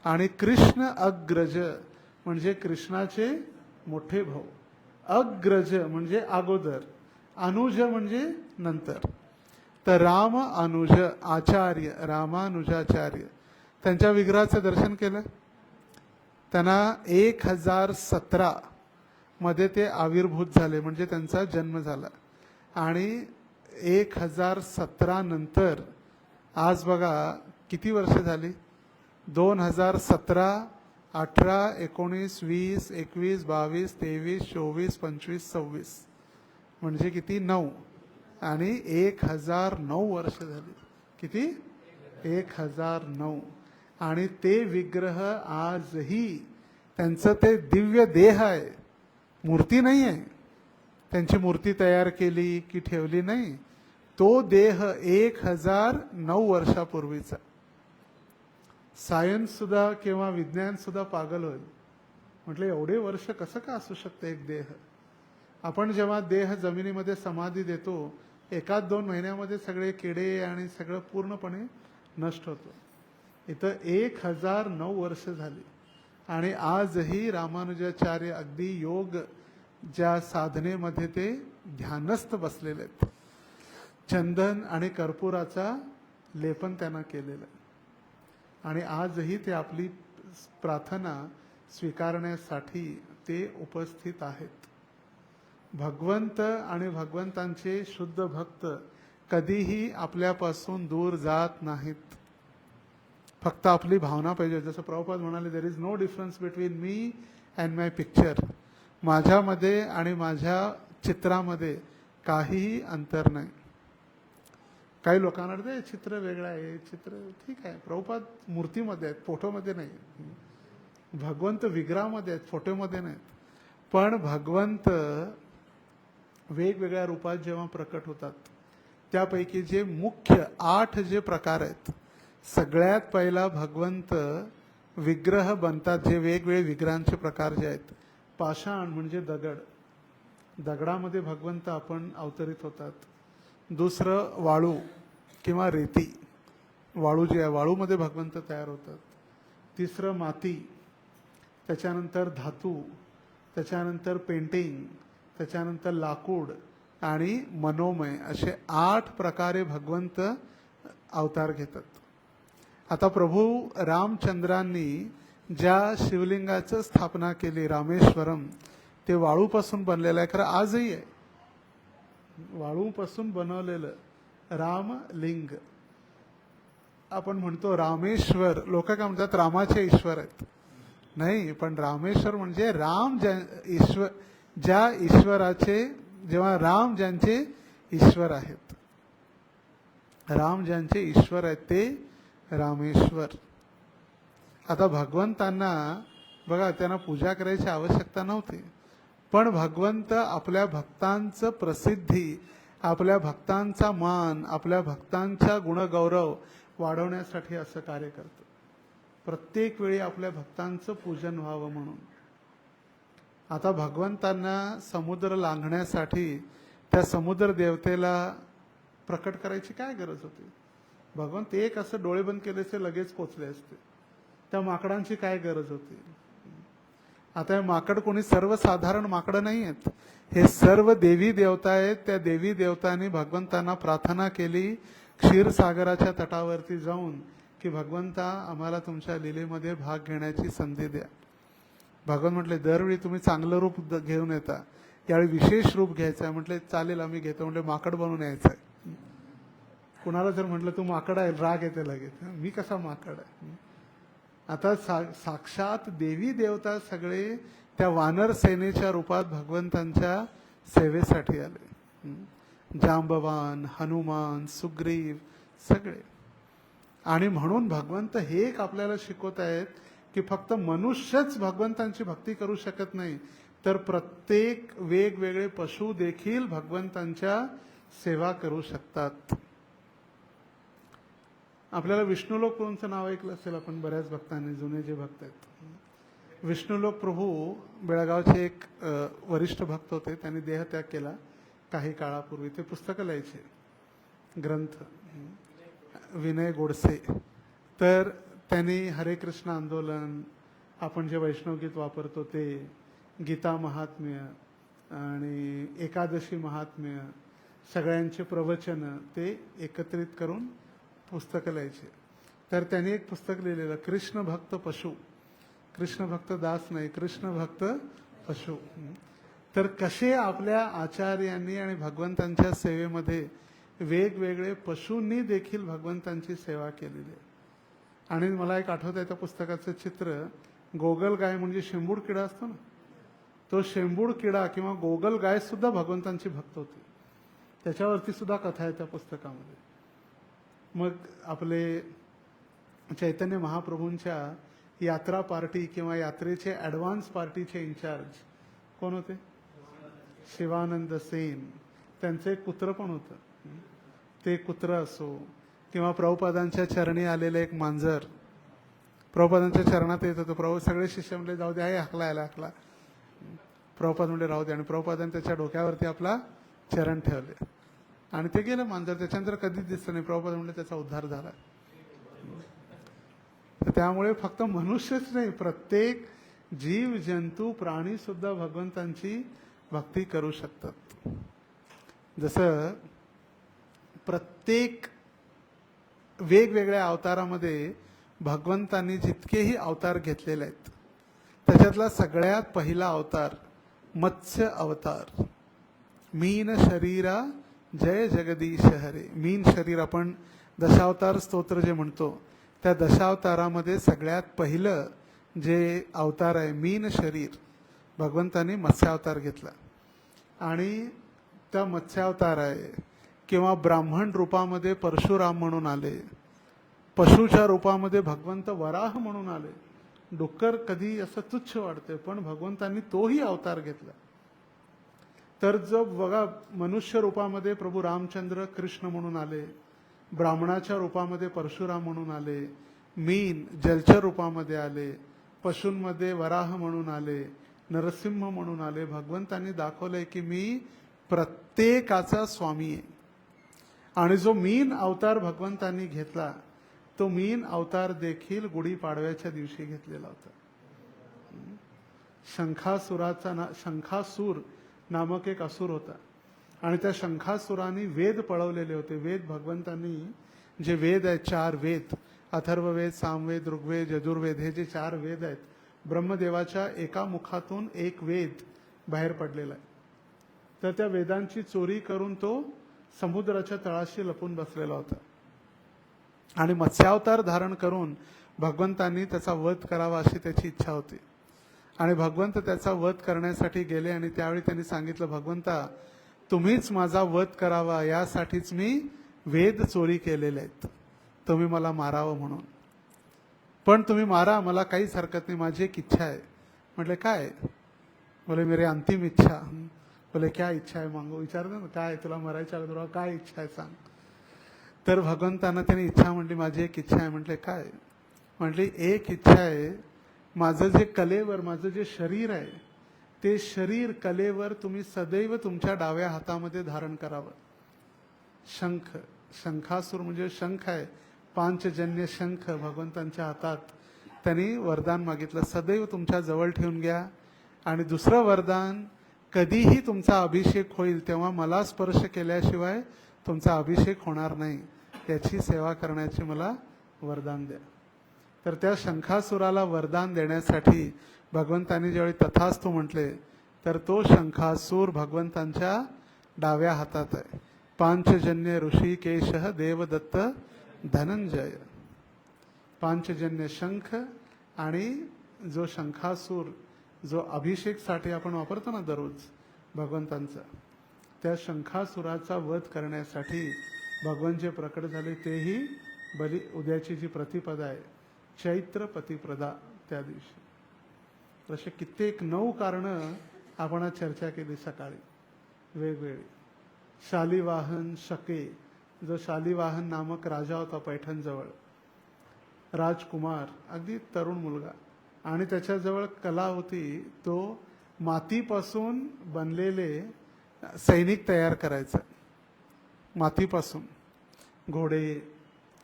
आणि कृष्ण अग्रज म्हणजे कृष्णाचे मोठे भाऊ. अग्रज म्हणजे अगोदर, अनुज म्हणजे नंतर. तर राम अनुज आचार्य, रामानुजाचार्य, त्यांच्या विग्रहाचं दर्शन केलं. त्यांना 1017 मध्ये ते आविर्भूत झाले, म्हणजे त्यांचा जन्म झाला. आणि 1017 नंतर आज बघा किती वर्ष झाली? 2017, 18, 19, 20, 21, 22, 23, 24, 25, 26 म्हणजे किती? 9. आणि 1009 वर्ष झाली. किती? 1009. आणि ते विग्रह आजही, त्यांचं ते दिव्य देह आहे, मूर्ती नाही आहे. त्यांची मूर्ती तयार केली की ठेवली नाही. तो देह 1009 वर्षापूर्वीचा. सायन्स सुद्धा किंवा विज्ञान सुद्धा पागल होईल. म्हटलं एवढे वर्ष कसं का असू शकतं एक देह? आपण जेव्हा देह जमिनीमध्ये समाधी देतो, 1-2 महिन्यामध्ये सगळे किडे आणि सगळं पूर्णपणे नष्ट होतं. इथं 1009 वर्ष झाली. आणि आजही रामानुजाचार्य अगदी योग ज्या साधनेमध्ये ते ध्यानस्थ बसलेले आहेत. चंदन आणि कर्पूराचा लेपन त्यांना केलेलं आहे. आणि आजही ते आपली प्रार्थना स्वीकारण्यासाठी ते उपस्थित आहेत. भगवंत आणि भगवंतांचे शुद्ध भक्त कधीही आपल्यापासून दूर जात नाहीत. फक्त आपली भावना पाहिजे. जसं प्रभुपाद म्हणाले, there is no difference between me and my picture. माझ्यामध्ये आणि माझ्या चित्रामध्ये काहीही अंतर नाही. काही लोकांना वाटतं चित्र वेगळं आहे, चित्र ठीक आहे. प्रभुपाद मूर्तीमध्ये आहेत, फोटोमध्ये नाही. भगवंत विग्रहामध्ये आहेत, फोटोमध्ये नाहीत. पण भगवंत वेगवेगळ्या रूपात जेव्हा प्रकट होतात, त्यापैकी जे मुख्य 8 जे प्रकार आहेत, सगळ्यात पहिला भगवंत विग्रह बनतात. जे वेगवेगळे विग्रहांचे प्रकार जे आहेत, पाषाण म्हणजे दगड, दगडामध्ये भगवंत आपण अवतरित होतात. दुसरं वाळू किंवा रेती, वाळू जे आहे वाळूमध्ये भगवंत तयार होतात. तिसरं माती, त्याच्यानंतर धातू, त्याच्यानंतर पेंटिंग, त्याच्यानंतर लाकूड आणि मनोमय, असे 8 प्रकारे भगवंत अवतार घेतात. आता प्रभू रामचंद्रांनी ज्या शिवलिंगाचं स्थापना केली रामेश्वरम, ते वाळूपासून बनलेलं आहे. खरं आजही आहे, वाळूपासून बनवलेलं रामलिंग. आपण म्हणतो रामेश्वर, लोक काय म्हणतात रामाचे ईश्वर आहेत. नाही, पण रामेश्वर म्हणजे राम ईश्वर, ज्या ईश्वराचे, जेव्हा राम ज्यांचे ईश्वर आहेत, राम ज्यांचे ईश्वर आहेत ते रामेश्वर. आता भगवंतांना बघा, त्यांना पूजा करायची आवश्यकता नव्हती, पण भगवंत आपल्या भक्तांचं प्रसिद्धी, आपल्या भक्तांचा मान, आपल्या भक्तांचा गुणगौरव वाढवण्यासाठी असं कार्य करतं. प्रत्येक वेळी आपल्या भक्तांचं पूजन व्हावं म्हणून. आता भगवंतांना समुद्र लांघण्यासाठी त्या समुद्र देवतेला प्रकट करायची काय गरज होती? भगवंत एक असं डोळे बंद केल्याचे लगेच पोचले असते. त्या माकडांची काय गरज होती? आता हे माकड कोणी सर्वसाधारण माकडं नाही आहेत, हे सर्व देवी देवता आहेत. त्या देवी देवतांनी भगवंतांना प्रार्थना केली क्षीरसागराच्या तटावरती जाऊन की भगवंता, आम्हाला तुमच्या लीलेमध्ये भाग घेण्याची संधी द्या. भगवान म्हटले, दरवेळी तुम्ही चांगलं रूप घेऊन येता, यावेळी विशेष रूप घ्यायचं आहे. म्हटले चालेल, आम्ही घेतो. म्हटले माकड बनून यायचं आहे. कुणाला जर म्हटलं तू माकड आहे, राग येते लगेच, मी कसा माकड आहे. आता साक्षात देवी देवता सगळे त्या वानर सेनेच्या रूपात भगवंतांच्या सेवेसाठी आले. जांबवान, हनुमान, सुग्रीव सगळे. आणि म्हणून भगवंत हे एक आपल्याला शिकवत आहेत की फक्त मनुष्यच भगवंतांची भक्ती करू शकत नाही, तर प्रत्येक वेगवेगळे पशु देखील भगवंतांच्या सेवा करू शकतात. आपल्याला विष्णुलोक प्रभूंचं नाव ऐकलं असेल आपण बऱ्याच भक्तांनी, जुने जे भक्त आहेत. विष्णुलोक प्रभू बेळगावचे एक वरिष्ठ भक्त होते. त्यांनी देहत्याग केला काही काळापूर्वी. ते पुस्तकं लिहायचे, ग्रंथ, विनय गोडसे. तर त्यांनी हरे कृष्ण आंदोलन, आपण जे वैष्णवगीत वापरतो ते, गीता महात्म्य आणि एकादशी महात्म्य, सगळ्यांचे प्रवचन ते एकत्रित करून पुस्तकं लिहायचे. तर त्यांनी एक पुस्तक लिहिलेलं, कृष्ण भक्त पशु. कृष्ण भक्त दास नाही, कृष्ण भक्त पशु. तर कसे आपल्या आचार्यांनी आणि भगवंतांच्या सेवेमध्ये वेगवेगळे पशूंनी देखील भगवंतांची सेवा केलेली आहे. आणि मला एक आठवत आहे त्या पुस्तकाचं चित्र, गोगल गाय म्हणजे शेंबूड किडा असतो ना, तो शेंबूड किडा किंवा गोगल गाय सुद्धा भगवंतांची भक्त होती. त्याच्यावरती सुद्धा कथा आहे त्या पुस्तकामध्ये. मग आपले चैतन्य महाप्रभूंच्या यात्रा पार्टी किंवा यात्रेचे ॲडव्हान्स पार्टीचे इन्चार्ज कोण होते? शिवानंद सेन. त्यांचं एक कुत्र पण होतं. ते कुत्र असो किंवा प्रभुपादांच्या चरणी आलेलं एक मांजर, प्रभुपादांच्या चरणात येत होतं. प्रभू सगळे शिष्य म्हणले जाऊ दे, आहे हाकला, याला हाकला. प्रभुपाद म्हणले राहू दे, आणि प्रभुपादांनी त्याच्या डोक्यावरती आपला चरण ठेवले आणि ते गेलं मांजर. त्याच्यानंतर कधीच दिसलं नाही. प्रभुपाद म्हणले त्याचा उद्धार झाला. तर त्यामुळे फक्त मनुष्यच नाही, प्रत्येक जीव, जंतू, प्राणी सुद्धा भगवंतांची भक्ती करू शकतात. जसं प्रत्येक वेगवेगळ्या अवतारामध्ये भगवंतांनी जितकेही अवतार घेतलेले आहेत, त्याच्यातला सगळ्यात पहिला अवतार मत्स्य अवतार. मीन शरीरा जय जगदीश हरे. मीन शरीर, आपण दशावतार स्तोत्र जे म्हणतो, त्या दशावतारामध्ये सगळ्यात पहिलं जे अवतार आहे मीन शरीर, भगवंतांनी मत्स्यावतार घेतला. आणि त्या मत्स्यावतार आहे किंवा ब्राह्मण रूपामध्ये परशुराम म्हणून आले, पशुच्या रूपामध्ये भगवंत वराह म्हणून आले. डुक्कर कधी असं तुच्छ वाटते, पण भगवंतांनी तोही अवतार घेतला. तर जो बघा मनुष्य रूपामध्ये प्रभू रामचंद्र कृष्ण म्हणून आले, ब्राह्मणाच्या रूपामध्ये परशुराम म्हणून आले, मीन जलचर रूपामध्ये आले, पशूंमध्ये वराह म्हणून आले, नरसिंह म्हणून आले. भगवंतांनी दाखवलंय की मी प्रत्येकाचा स्वामी आहे. आणि जो मीन अवतार भगवंतांनी घेतला, तो मीन अवतार देखील गुढीपाडव्याच्या दिवशी घेतलेला होता. शंखासूर नामक एक असुर होता आणि त्या शंखासुराने वेद पळवलेले होते. वेद भगवंतांनी जे वेद आहेत, 4 वेद, अथर्ववेद, सामवेद, ऋग्वेद, यजुर्वेद, हे जे 4 वेद आहेत, ब्रह्मदेवाच्या एका मुखातून एक वेद बाहेर पडलेला आहे. तर त्या वेदांची चोरी करून तो समुद्राच्या तळाशी लपून बसलेला होता आणि मत्स्यावतार धारण करून भगवंतांनी त्याचा वध करावा अशी त्याची इच्छा होती. आणि भगवंत त्याचा वध करण्यासाठी गेले आणि त्यावेळी त्यांनी सांगितलं, भगवंता तुम्हीच माझा वध करावा, यासाठीच मी वेद चोरी केलेले आहेत, तुम्ही मला मारावं म्हणून. पण तुम्ही मारा, मला काहीच हरकत नाही, माझी एक इच्छा आहे. म्हटले काय? बोले मेरी अंतिम इच्छा. बोले क्या इच्छा आहे मागो? विचारलं ना, काय तुला मरायच्या अगोदर काय इच्छा आहे सांग. तर भगवंतांना त्यांनी इच्छा म्हटली, माझी एक इच्छा आहे. म्हटले काय? म्हटली एक इच्छा आहे, माझं जे कलेवर, माझं जे शरीर आहे, ते शरीर कलेवर तुम्ही सदैव तुमच्या डाव्या हातामध्ये धारण करावं. शंख, शंखासूर म्हणजे शंख आहे, पांचजन्य शंख भगवंतांच्या हातात. त्यांनी वरदान मागितलं, सदैव तुमच्या जवळ ठेवून घ्या. आणि दुसरं वरदान, कधीही तुमचा अभिषेक होईल तेव्हा मला स्पर्श केल्याशिवाय तुमचा अभिषेक होणार नाही, याची सेवा करण्याचे मला वरदान द्या. तर त्या शंखासुराला वरदान देण्यासाठी भगवंतांनी ज्यावेळी तथास्तु म्हटले, तर तो शंखासूर भगवंतांच्या डाव्या हातात आहे. पांचजन्य ऋषिकेश देवदत्त धनंजय. पांचजन्य शंख आणि जो शंखासूर, जो अभिषेकसाठी आपण वापरतो ना दररोज भगवंतांचा, त्या शंखासुराचा वध करण्यासाठी भगवान जे प्रकट झाले, तेही बली उद्याची जी प्रतिपदा आहे, चैत्र प्रतिपदा, त्या दिवशी. असे कित्येक 9 कारणं आपण आज चर्चा केली सकाळी वेगवेगळी. शालिवाहन शके, जो शालिवाहन नामक राजा होता पैठणजवळ, राजकुमार, अगदी तरुण मुलगा, आणि त्याच्याजवळ कला होती, तो मातीपासून बनलेले सैनिक तयार करायचा. मातीपासून घोडे,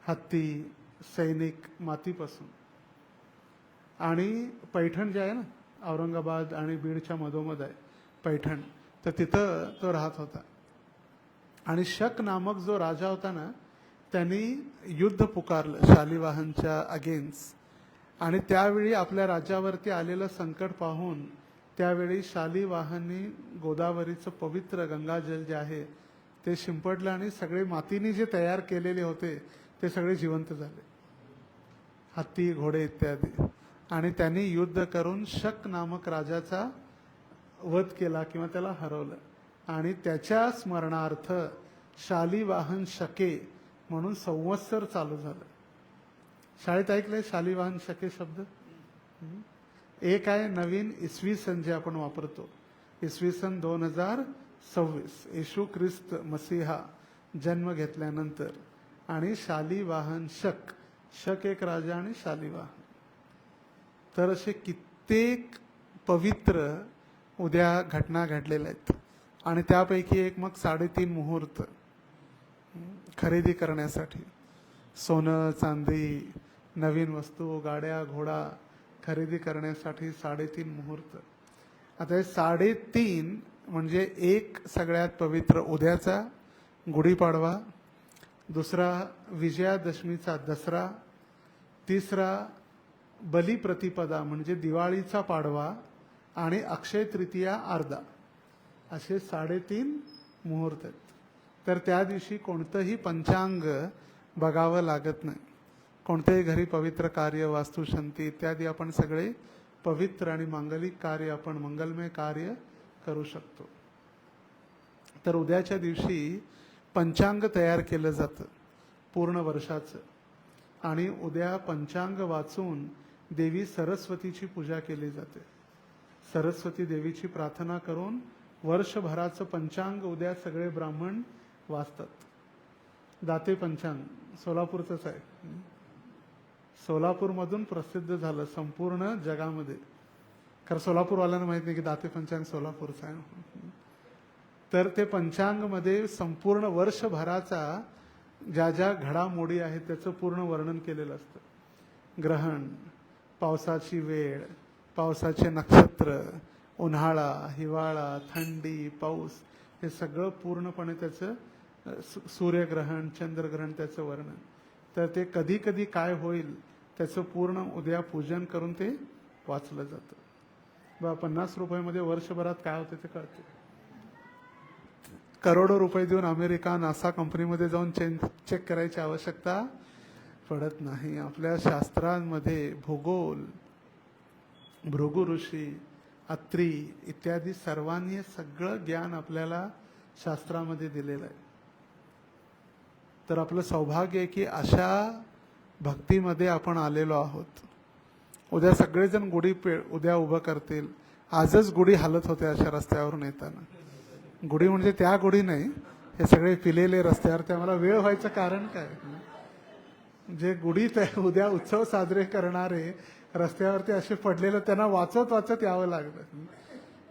हत्ती, सैनिक मातीपासून. आणि पैठण जे आहे ना, औरंगाबाद आणि बीडच्या मधोमध आहे पैठण, तर तिथं तो राहत होता. आणि शक नामक जो राजा होता ना, त्यांनी युद्ध पुकारलं शालिवाहनच्या अगेन्स्ट. आणि त्यावेळी आपल्या राज्यावरती आलेलं संकट पाहून त्यावेळी शालिवाहननी गोदावरीचं पवित्र गंगाजल जे आहे ते शिंपडलं आणि सगळे मातीने जे तयार केलेले होते ते सगळे जिवंत झाले, हत्ती, घोडे इत्यादी. आणि त्यांनी युद्ध करून शक नामक राजाचा वध केला किंवा त्याला हरवलं. आणि त्याच्या स्मरणार्थ शालिवाहन शके म्हणून संवत्सर चालू झालं. शाळेत ऐकलंय शालिवाहन शके शब्द? एक आहे नवीन इसवी सन जे आपण वापरतो, इसवी सन 2026, येशू ख्रिस्त मसीहा जन्म घेतल्यानंतर. आणि शालिवाहन शक, शक एक राजा आणि शालिवाहन. तर असे कित्येक पवित्र उद्या घटना घडलेल्या आहेत. आणि त्यापैकी एक मग 3.5 मुहूर्त खरेदी करण्यासाठी, सोनं, चांदी, नवीन वस्तू, गाड्या, घोडा खरेदी करण्यासाठी 3.5 मुहूर्त. आता हे 3.5 म्हणजे एक सगळ्यात पवित्र उद्याचा गुढीपाडवा, दुसरा विजयादशमीचा दसरा, तिसरा बलिप्रतिपदा म्हणजे दिवाळीचा पाडवा, आणि अक्षय तृतीया अर्धा, असे 3.5 मुहूर्त आहेत. तर त्या दिवशी कोणतंही पंचांग बघावं लागत नाही. कोणत्याही घरी पवित्र कार्य, वास्तुशांती इत्यादी आपण सगळे पवित्र आणि मांगलिक कार्य, आपण मंगलमय कार्य करू शकतो. तर उद्याच्या दिवशी पंचांग तयार केलं जातं पूर्ण वर्षाचं. आणि उद्या पंचांग वाचून देवी सरस्वतीची पूजा केली जाते. सरस्वती देवीची प्रार्थना करून वर्षभराचं पंचांग उद्या सगळे ब्राह्मण वाचतात. दाते पंचांग सोलापूरचंच आहे. सोलापूरमधून प्रसिद्ध झालं संपूर्ण जगामध्ये. कारण सोलापूरवाल्यांना माहित नाही की दाते पंचांग सोलापूरचं आहे. तर ते पंचांगमध्ये संपूर्ण वर्षभराचा ज्या ज्या घडामोडी आहेत त्याचं पूर्ण वर्णन केलेलं असतं. ग्रहण, पावसाची वेळ, पावसाचे नक्षत्र, उन्हाळा, हिवाळा, थंडी, पाऊस, हे सगळं पूर्णपणे त्याचं सूर्यग्रहण, चंद्रग्रहण त्याचं वर्णन. तर ते कधी कधी काय होईल त्याचं पूर्ण उद्या पूजन करून ते वाचलं जातं. बा 50 रुपयामध्ये वर्षभरात काय होते ते कळते. करोडो रुपये देऊन अमेरिका, नासा कंपनीमध्ये जाऊन चेक करायची आवश्यकता पडत नाही. आपल्या शास्त्रांमध्ये भूगोल, भृगु ऋषी, अत्री इत्यादी सर्वांनी सगळं ज्ञान आपल्याला शास्त्रामध्ये दिलेलं आहे. तर आपलं सौभाग्य आहे की अशा भक्तीमध्ये आपण आलेलो आहोत. उद्या सगळेजण गुढी उद्या उभं करतील. आजच गुढी हालत होते अशा रस्त्यावरून येताना. गुढी म्हणजे त्या गुढी नाही, हे सगळे पिलेले रस्त्यावर. त्यामुळे वेळ व्हायचं कारण काय? जे गुढीत उद्या उत्सव साजरे करणारे रस्त्यावरती असे पडलेले, त्यांना वाचत वाचत यावं लागलं.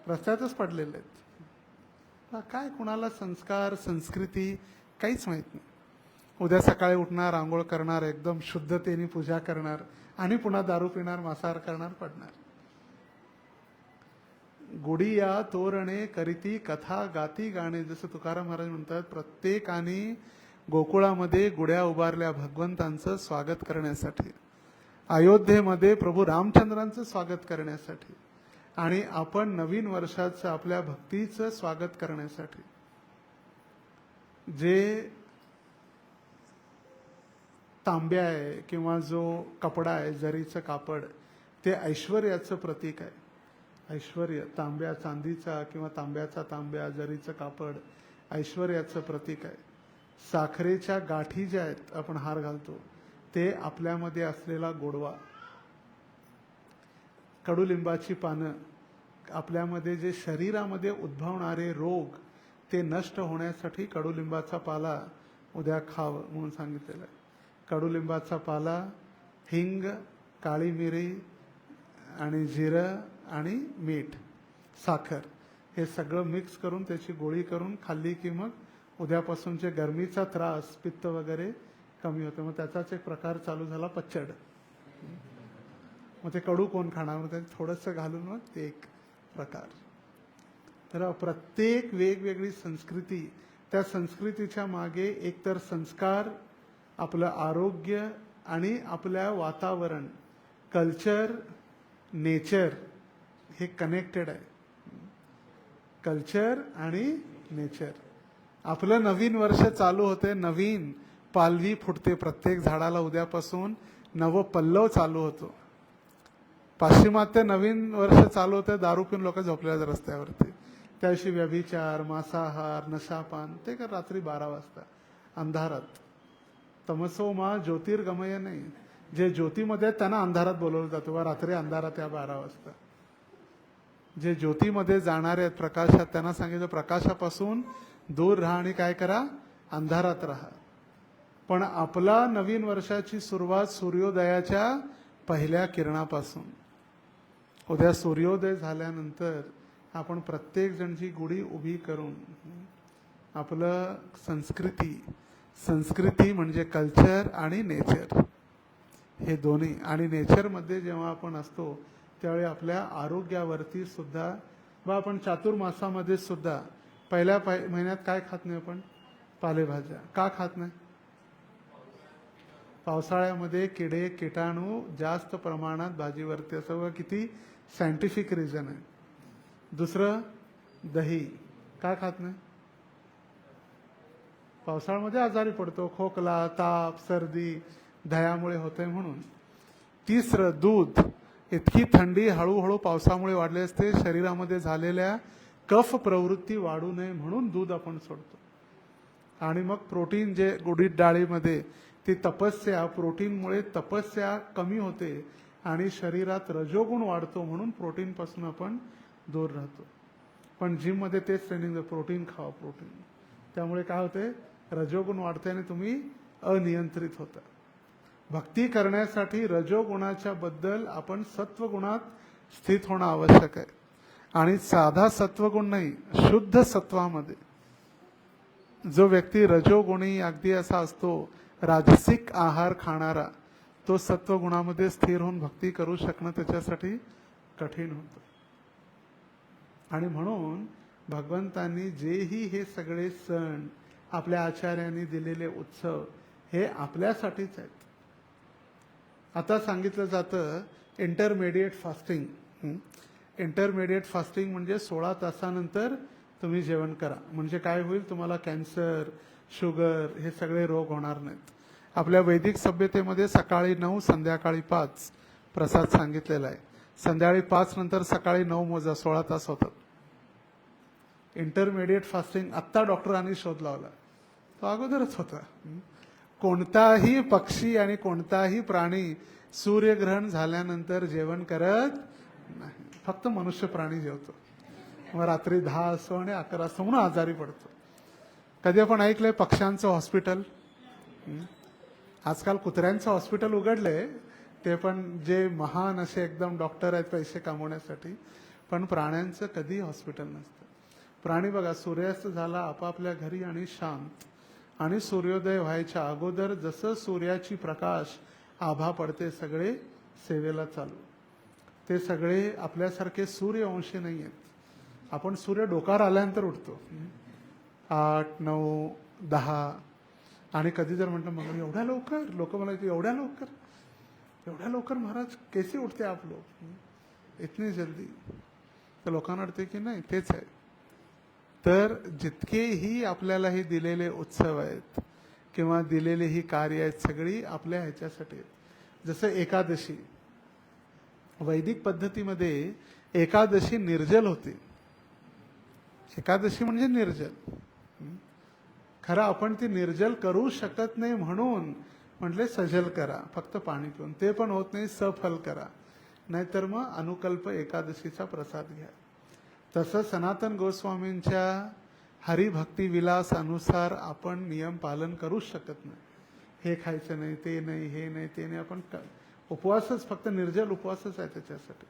रस्त्यातच पडलेले आहेत. काय कुणाला संस्कार, संस्कृती काहीच माहित नाही. उद्या सकाळी उठणार, आंघोळ करणार, एकदम शुद्धतेने पूजा करणार आणि पुन्हा दारू पिणार, मांसाहार करणार, पडणार. गुढी या तोरणे करीती कथा गाती गाणे, जसं तुकाराम महाराज म्हणतात. प्रत्येकाने गोकुळामध्ये गुढ्या उभारल्या भगवंतांचं स्वागत करण्यासाठी, अयोध्येमध्ये प्रभू रामचंद्रांचं स्वागत करण्यासाठी, आणि आपण नवीन वर्षाचं आपल्या भक्तीचं स्वागत करण्यासाठी. जे तांब्या आहे किंवा जो कपडा आहे, जरीचं कापड, ते ऐश्वर्याचं प्रतीक आहे. ऐश्वर्य, तांब्या चांदीचा किंवा तांब्याचा तांब्या, जरीचं कापड ऐश्वर्याचं प्रतीक आहे. साखरेच्या गाठी ज्या आहेत आपण हार घालतो, ते आपल्यामध्ये असलेला गोडवा. कडुलिंबाची पानं, आपल्यामध्ये जे शरीरामध्ये उद्भवणारे रोग ते नष्ट होण्यासाठी कडुलिंबाचा पाला उद्या खावं म्हणून सांगितलेलं आहे. कडुलिंबाचा पाला, हिंग, काळी मिरी आणि जिरं आणि मीठ, साखर, हे सगळं मिक्स करून त्याची गोळी करून खाल्ली की मग उद्यापासूनचे गरमीचा त्रास, पित्त वगैरे कमी होतं. मग त्याचाच एक प्रकार चालू झाला पच्चड. मग ते कडू कोण खाणार, मग त्यात थोडंसं घालून मग ते एक प्रकार. तर प्रत्येक वेगवेगळी संस्कृती, त्या संस्कृतीच्या मागे एकतर संस्कार, आपलं आरोग्य आणि आपल्या वातावरण, कल्चर, नेचर हे कनेक्टेड आहे. कल्चर आणि नेचर. आपलं नवीन वर्ष चालू होते, नवीन पालवी फुटते प्रत्येक झाडाला. उद्यापासून नवं पल्लव चालू होतो. पाश्चिमात्य नवीन वर्ष चालू होतं, दारू पिऊन लोक झोपल्या रस्त्यावरती. त्याविषयी व्यभिचार, मांसाहार, नशापान, ते कर रात्री 12 वाजता अंधारात. तमसो मा ज्योतिर्गमय नाही, जे ज्योतीमध्ये त्यांना अंधारात बोलवलं जातं. वा रात्री अंधारात या 12 वाजता. जे ज्योतीमध्ये जाणारे आहेत, प्रकाशात, त्यांना सांगितलं प्रकाशापासून दूर राहा आणि काय करा, अंधारात राहा. पण आपला नवीन वर्षाची सुरुवात सूर्योदयाच्या पहिल्या किरणापासून. उद्या सूर्योदय झाल्यानंतर आपण प्रत्येक जणची गुढी उभी करून आपलं संस्कृती म्हणजे कल्चर आणि नेचर, हे दोन्ही. आणि नेचरमध्ये जेव्हा आपण असतो त्यावेळी आपल्या आरोग्यावरती सुद्धा, बा आपण चातुर्मासामध्ये सुद्धा पहिल्या महिन्यात काय खात नाही आपण, पालेभाज्या. का खात नाही? पावसाळ्यामध्ये किडे किटाणू जास्त प्रमाणात भाजीवरती, असं किती सायंटिफिक रिझन आहे. दुसरं, दही का खात नाही? पावसाळ्यामध्ये आजारी पडतो, खोकला, ताप, सर्दी दह्यामुळे होते म्हणून. तिसरं, दूध. इतकी थंडी हळूहळू पावसामुळे वाढली असते, शरीरामध्ये झालेल्या कफ प्रवृत्ती वाढू नये म्हणून दूध आपण सोडतो. आणि मग प्रोटीन, जे उडीद डाळीमध्ये ती तपस्या, प्रोटीनमुळे तपस्या कमी होते आणि शरीरात रजोगुण वाढतो म्हणून प्रोटीनपासून आपण दूर राहतो. पण जिममध्ये तेच ट्रेनिंग, प्रोटीन खावा प्रोटीन. त्यामुळे काय होते, रजोगुण वाढते आणि तुम्ही अनियंत्रित होता. भक्ती करण्यासाठी रजोगुणाच्या बद्दल आपण सत्वगुणात स्थित होणं आवश्यक आहे. आणि साधा सत्वगुण नाही, शुद्ध सत्वामध्ये जो व्यक्ती रजोगुणी अगदी असा असतो, राजसिक आहार खाणारा, तो सत्वगुणामध्ये स्थिर होऊन भक्ती करू शकणं त्याच्यासाठी कठीण होतं. आणि म्हणून भगवंतांनी जेही हे सगळे सण, आपल्या आचार्यांनी दिलेले उत्सव, हे आपल्यासाठीच आहेत. आता सांगितलं जातं इंटरमिडिएट फास्टिंग. इंटरमिडिएट फास्टिंग म्हणजे 16 तासानंतर तुम्ही जेवण करा. म्हणजे काय होईल, तुम्हाला कॅन्सर, शुगर हे सगळे रोग होणार नाहीत. आपल्या वैदिक सभ्यतेमध्ये सकाळी 9 संध्याकाळी 5 प्रसाद सांगितलेला आहे. संध्याकाळी 5 नंतर सकाळी 9 मोजा, 16 तास होतात. इंटरमिडिएट फास्टिंग आत्ता डॉक्टरांनी शोध लावला, तो अगोदरच होता. कोणताही पक्षी आणि कोणताही प्राणी सूर्यग्रहण झाल्यानंतर जेवण करत नाही. फक्त मनुष्य प्राणी जेवतो. मग रात्री 10 असो आणि 11 असो म्हणून आजारी पडतो. कधी आपण ऐकलंय पक्ष्यांचं हॉस्पिटल? आजकाल कुत्र्यांचं हॉस्पिटल उघडलंय, ते पण जे महान असे एकदम डॉक्टर आहेत पैसे कमवण्यासाठी. पण प्राण्यांचं कधी हॉस्पिटल नसतं. प्राणी बघा, सूर्यास्त झाला आपापल्या घरी आणि शांत, आणि सूर्योदय व्हायच्या अगोदर जसं सूर्याची प्रकाश आभा पडते, सगळे सेवेला चालू. ते सगळे आपल्यासारखे सूर्यवंशी नाही आहेत. आपण सूर्य डोकार आल्यानंतर उठतो 8, 9, 10. आणि कधी जर म्हटलं मग एवढ्या लवकर, लोक मला एवढ्या लवकर महाराज कैसे उठते आप लोग, इतनी जल्दी? तर लोकांना वाटते की नाही, तेच आहे. तर जितकेही आपल्याला हे दिलेले उत्सव आहेत किंवा दिलेले ही कार्य आहेत, सगळी आपल्या ह्याच्यासाठी आहेत. जसं एकादशी, वैदिक पद्धतीमध्ये एकादशी निर्जल होती. एकादशी म्हणजे निर्जल. खरं आपण ती निर्जल करू शकत नाही म्हणून म्हटले सजल करा, फक्त पाणी पिऊन. ते पण होत नाही, सफल करा. नाहीतर मग अनुकल्प एकादशीचा प्रसाद घ्या. तसं सनातन गोस्वामींच्या हरिभक्ती विलास अनुसार आपण नियम पालन करूच शकत नाही. हे खायचं नाही, ते नाही, हे नाही, ते नाही. आपण उपवासच, फक्त निर्जल उपवासच आहे त्याच्यासाठी.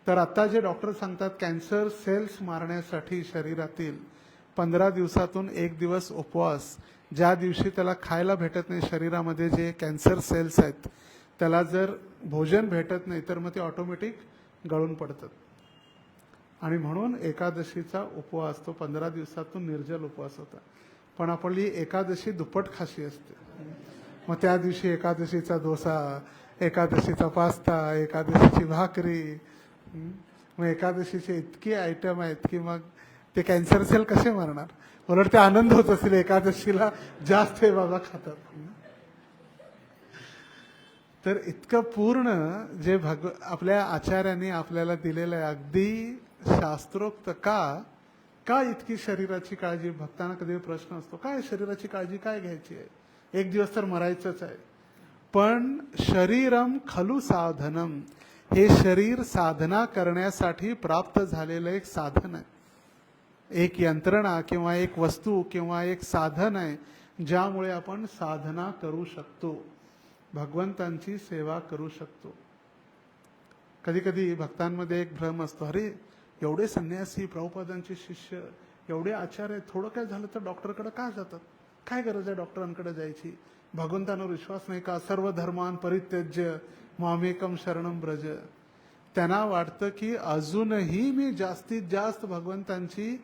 तर आता जे डॉक्टर सांगतात कॅन्सर सेल्स मारण्यासाठी शरीरातील 15 दिवसातून 1 दिवस उपवास, ज्या दिवशी त्याला खायला भेटत नाही, शरीरामध्ये जे कॅन्सर सेल्स आहेत त्याला जर भोजन भेटत नाही तर मग ते ऑटोमॅटिक गळून पडतात. आणि म्हणून एकादशीचा उपवास तो 15 दिवसातून निर्जल उपवास होता. पण आपली एकादशी दुप्पट खाशी असते. मग त्या दिवशी एकादशीचा डोसा, एकादशीचा पास्ता, एकादशीची भाकरी, मग एकादशीचे इतके आयटम आहेत की मग ते कॅन्सर सेल कसे मारणार? उलट ते आनंद होत असेल, एकादशीला जास्त हे बाबा खातात. तर इतकं पूर्ण जे आपल्या आचार्यांनी आपल्याला दिलेलं आहे, अगदी शास्त्रोक्त. का इतकी शरीराची काळजी? भक्तांना कधी प्रश्न असतो, काय शरीराची काळजी काय घ्यायची आहे? 1 दिवस तर मरायचंच आहे. पण शरीरम खलु साधनम, हे शरीर साधना करण्यासाठी प्राप्त झालेलं एक साधन आहे. एक यंत्रणा किंवा एक वस्तू किंवा एक साधन आहे, ज्यामुळे आपण साधना करू शकतो, भगवंतांची सेवा करू शकतो. कधी कधी भक्तांमध्ये एक भ्रम असतो, अरे एवढे संन्यासी, प्रभुपादांचे शिष्य, एवढे आचार्य, थोडं काय झालं तर डॉक्टरकडे का जातात? काय गरज आहे डॉक्टरांकडे जायची? भगवंतांवर विश्वास नाही का? सर्व धर्मान परित्यज्य मामेकम शरणम ब्रज. त्यांना वाटतं की अजूनही मी जास्तीत जास्त भगवंतांची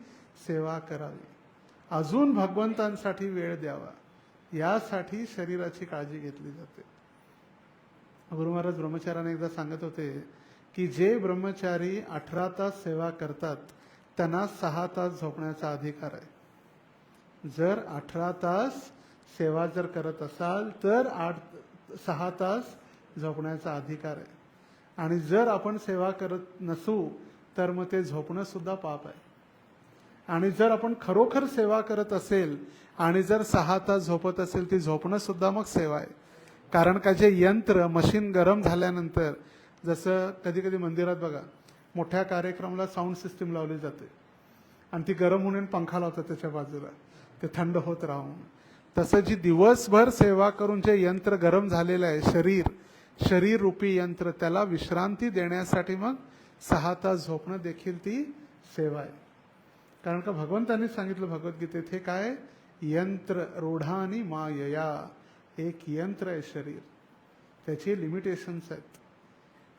सेवा करावी, अजून भगवंतांसाठी वेळ द्यावा, यासाठी शरीराची काळजी घेतली जाते. गुरु महाराज ब्रह्मचार्याने एकदा सांगत होते की जे ब्रह्मचारी 18 तास सेवा करतात त्यांना 6 तास झोपण्याचा अधिकार आहे. जर 18 तास सेवा जर करत असाल तर 6 तास झोपण्याचा अधिकार आहे. आणि जर आपण सेवा करत नसू तर मग ते झोपणं सुद्धा पाप आहे. आणि जर आपण खरोखर सेवा करत असेल आणि जर 6 तास झोपत असेल, ती झोपणं सुद्धा मग सेवा आहे. कारण का जे यंत्र मशीन गरम झाल्यानंतर, जसं कधी कधी मंदिरात बघा मोठ्या कार्यक्रमाला साऊंड सिस्टीम लावली जाते आणि ती गरम होऊन पंखा लावतात त्याच्या बाजूला, ते थंड होत राहून. तसं जी दिवसभर सेवा करून जे यंत्र गरम झालेलं आहे, शरीर रूपी यंत्र, त्याला विश्रांती देण्यासाठी मग 6 तास झोपणं देखील ती सेवा आहे. कारण का भगवंतांनी सांगितलं भगवद्गीतेत, हे काय यंत्र रूढानी मायया, एक यंत्र आहे शरीर, त्याची लिमिटेशन्स आहेत.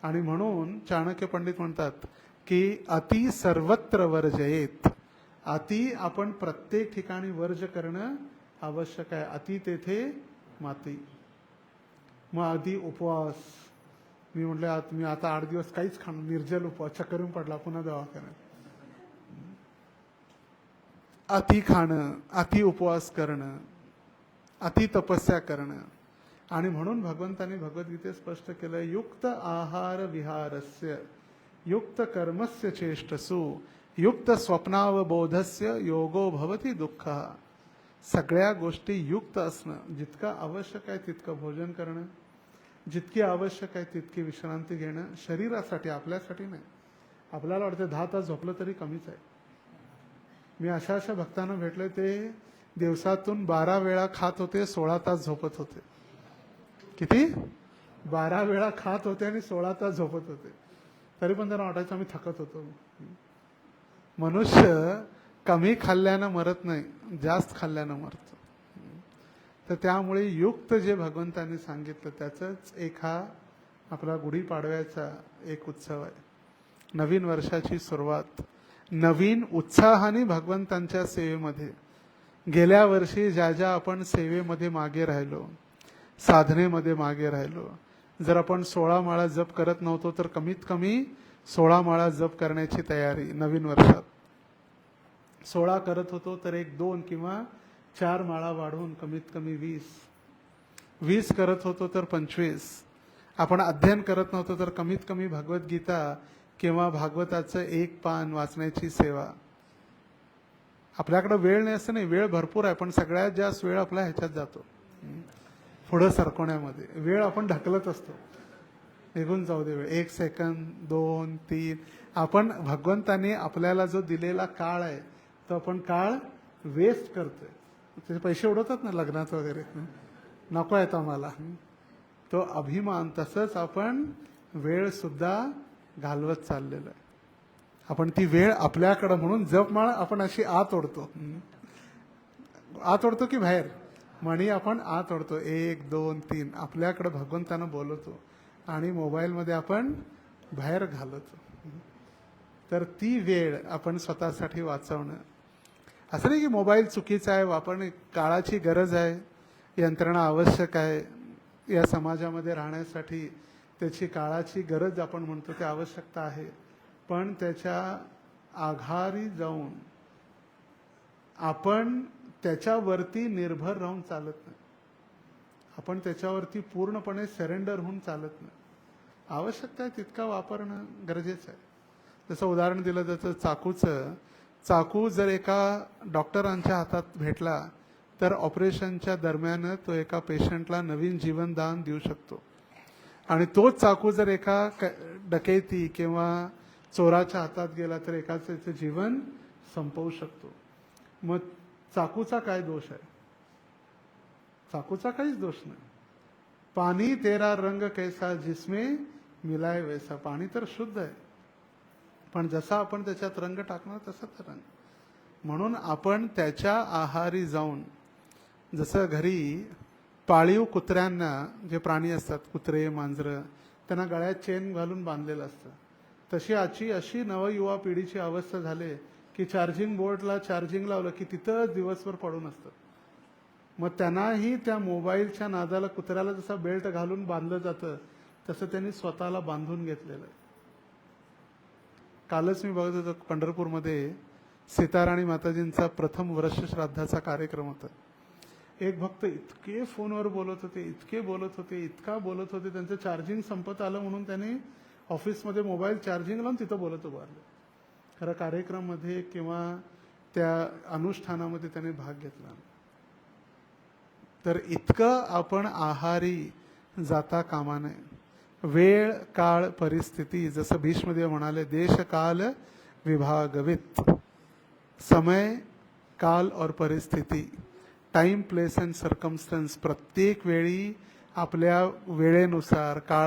आणि म्हणून चाणक्य पंडित म्हणतात की अति सर्वत्र वर्जयेत, अति आपण प्रत्येक ठिकाणी वर्ज करणं आवश्यक आहे. अति तेथे माती. मग आधी उपवास, मी म्हटलं मी आता 8 दिवस काहीच खाणं, निर्जल उपवास, चक्कर येऊन पडला पुन्हा दवाखान्यात. अति खाणं, अति उपवास करणं, अति तपस्या करणं. आणि म्हणून भगवंतांनी भगवद्गीतेत स्पष्ट केलं, युक्त आहार विहारस्य युक्त कर्मस्य चेष्टसु युक्त स्वप्नावबोधस्य योगो भवति दुःख. सगळ्या गोष्टी युक्त असणं, जितकं आवश्यक आहे तितकं भोजन करणं, जितकी आवश्यक आहे तितकी विश्रांती घेणं, शरीरासाठी, आपल्यासाठी नाही. आपल्याला वाटतं 10 तास झोपलं तरी कमीच आहे. मी अशा भक्तांना भेटले, ते दिवसातून 12 वेळा खात होते, 16 तास झोपत होते. किती? 12 वेळा खात होते आणि 16 तास झोपत होते. तरी पण त्यांना वाटायचं आम्ही थकत होतो. मनुष्य कमी खाल्ल्यानं मरत नाही, जास्त खाल्ल्यानं मरतो. तर त्यामुळे युक्त जे भगवंतांनी सांगितलं त्याचंच एक हा आपला गुढीपाडव्याचा एक उत्सव आहे. नवीन वर्षाची सुरुवात नवीन उत्साहाने भगवंतांच्या सेवेमध्ये. गेल्या वर्षी ज्या ज्या आपण सेवेमध्ये मागे राहिलो, साधनेमध्ये मागे राहिलो, जर आपण 16 माळा जप करत नव्हतो तर कमीत कमी 16 माळा जप करण्याची तयारी नवीन वर्षात. 16 करत होतो तर 1, 2 किंवा 4 माळा वाढवून कमीत कमी 20 करत होतो तर 25. आपण अध्ययन करत नव्हतो तर कमीत कमी भगवद्गीता किंवा भागवताचं 1 पान वाचण्याची सेवा. आपल्याकडे वेळ नाही असं नाही, वेळ भरपूर आहे, पण सगळ्यात जास्त वेळ आपला ह्याच्यात जातो, पुढं सरकवण्यामध्ये. वेळ आपण ढकलत असतो, निघून जाऊ दे वेळ, 1 सेकंद 2 3. आपण भगवंताने आपल्याला जो दिलेला काळ आहे तो आपण काळ वेस्ट करतोय. त्याचे पैसे उडवतात ना लग्नात वगैरे, नको आहेत आम्हाला तो अभिमान. तसंच आपण वेळ सुद्धा घालवत चाललेलो आहे. आपण ती वेळ आपल्याकडं, म्हणून जपमाळ आपण अशी आत ओढतो. आत ओढतो की बाहेर? म्हणी आपण आत ओढतो, 1 2 3 आपल्याकडं भगवंतानं बोलवतो आणि मोबाईलमध्ये आपण बाहेर घालवतो. तर ती वेळ आपण स्वतःसाठी वाचवणं. असं नाही की मोबाईल चुकीचा आहे, वापरणे काळाची गरज आहे, यंत्रणा आवश्यक आहे या समाजामध्ये राहण्यासाठी. त्याची काळाची गरज आपण म्हणतो, ती आवश्यकता आहे, पण त्याच्या आघारी जाऊन आपण त्याच्यावरती निर्भर राहून चालत नाही. आपण त्याच्यावरती पूर्णपणे सरेंडर होऊन चालत नाही. आवश्यकता आहे तितका वापरणं गरजेचं आहे. जसं उदाहरण दिलं जातं चाकूचं. चाकू जर एका डॉक्टरांच्या हातात भेटला तर ऑपरेशनच्या दरम्यान तो एका पेशंटला नवीन जीवनदान देऊ शकतो. आणि तोच चाकू जर एका डकैती किंवा चोराच्या हातात गेला तर एकाचं जीवन संपवू शकतो. मग चाकूचा काय दोष आहे? चाकूचा काहीच दोष नाही. पाणी तेरा रंग कैसा जिसमें मिलाय वैसा. पाणी तर शुद्ध आहे, पण जसा आपण त्याच्यात रंग टाकणार तसा तर रंग. म्हणून आपण त्याच्या आहारी जाऊन, जसं घरी पाळीव कुत्र्यांना, जे प्राणी असतात कुत्रे मांजरं, त्यांना गळ्यात चेन घालून बांधलेलं असतं, तशी अशी नवयुवा पिढीची अवस्था झाली की चार्जिंग बोर्डला चार्जिंग लावलं की तिथंच दिवसभर पडून असतं. मग त्यांनाही त्या मोबाईलच्या नादाला, कुत्र्याला जसा बेल्ट घालून बांधलं जातं तसं त्यांनी स्वतःला बांधून घेतलेलं आहे. कालच मी बघत होतो पंढरपूरमध्ये सीताराणी माताजींचा प्रथम वर्ष श्राद्धाचा कार्यक्रम होता. एक भक्त इतके फोनवर बोलत होते, इतके बोलत होते, इतका बोलत होते, त्यांचं चार्जिंग संपत आलं म्हणून त्यांनी ऑफिसमध्ये मोबाईल चार्जिंग लावून तिथं बोलत उभारलं. खरं कार्यक्रमामध्ये किंवा त्या अनुष्ठानामध्ये त्याने भाग घेतला. तर इतकं आपण आहारी जाता कामा नये. वेळ काळ परिस्थिती, जसं भीष्मदेव म्हणाले, देश काल विभागवित. समय, काल और परिस्थिती, टाइम, प्लेस अँड सर्कमस्टन्स, प्रत्येक वेळी आपल्या वेळेनुसार, काळा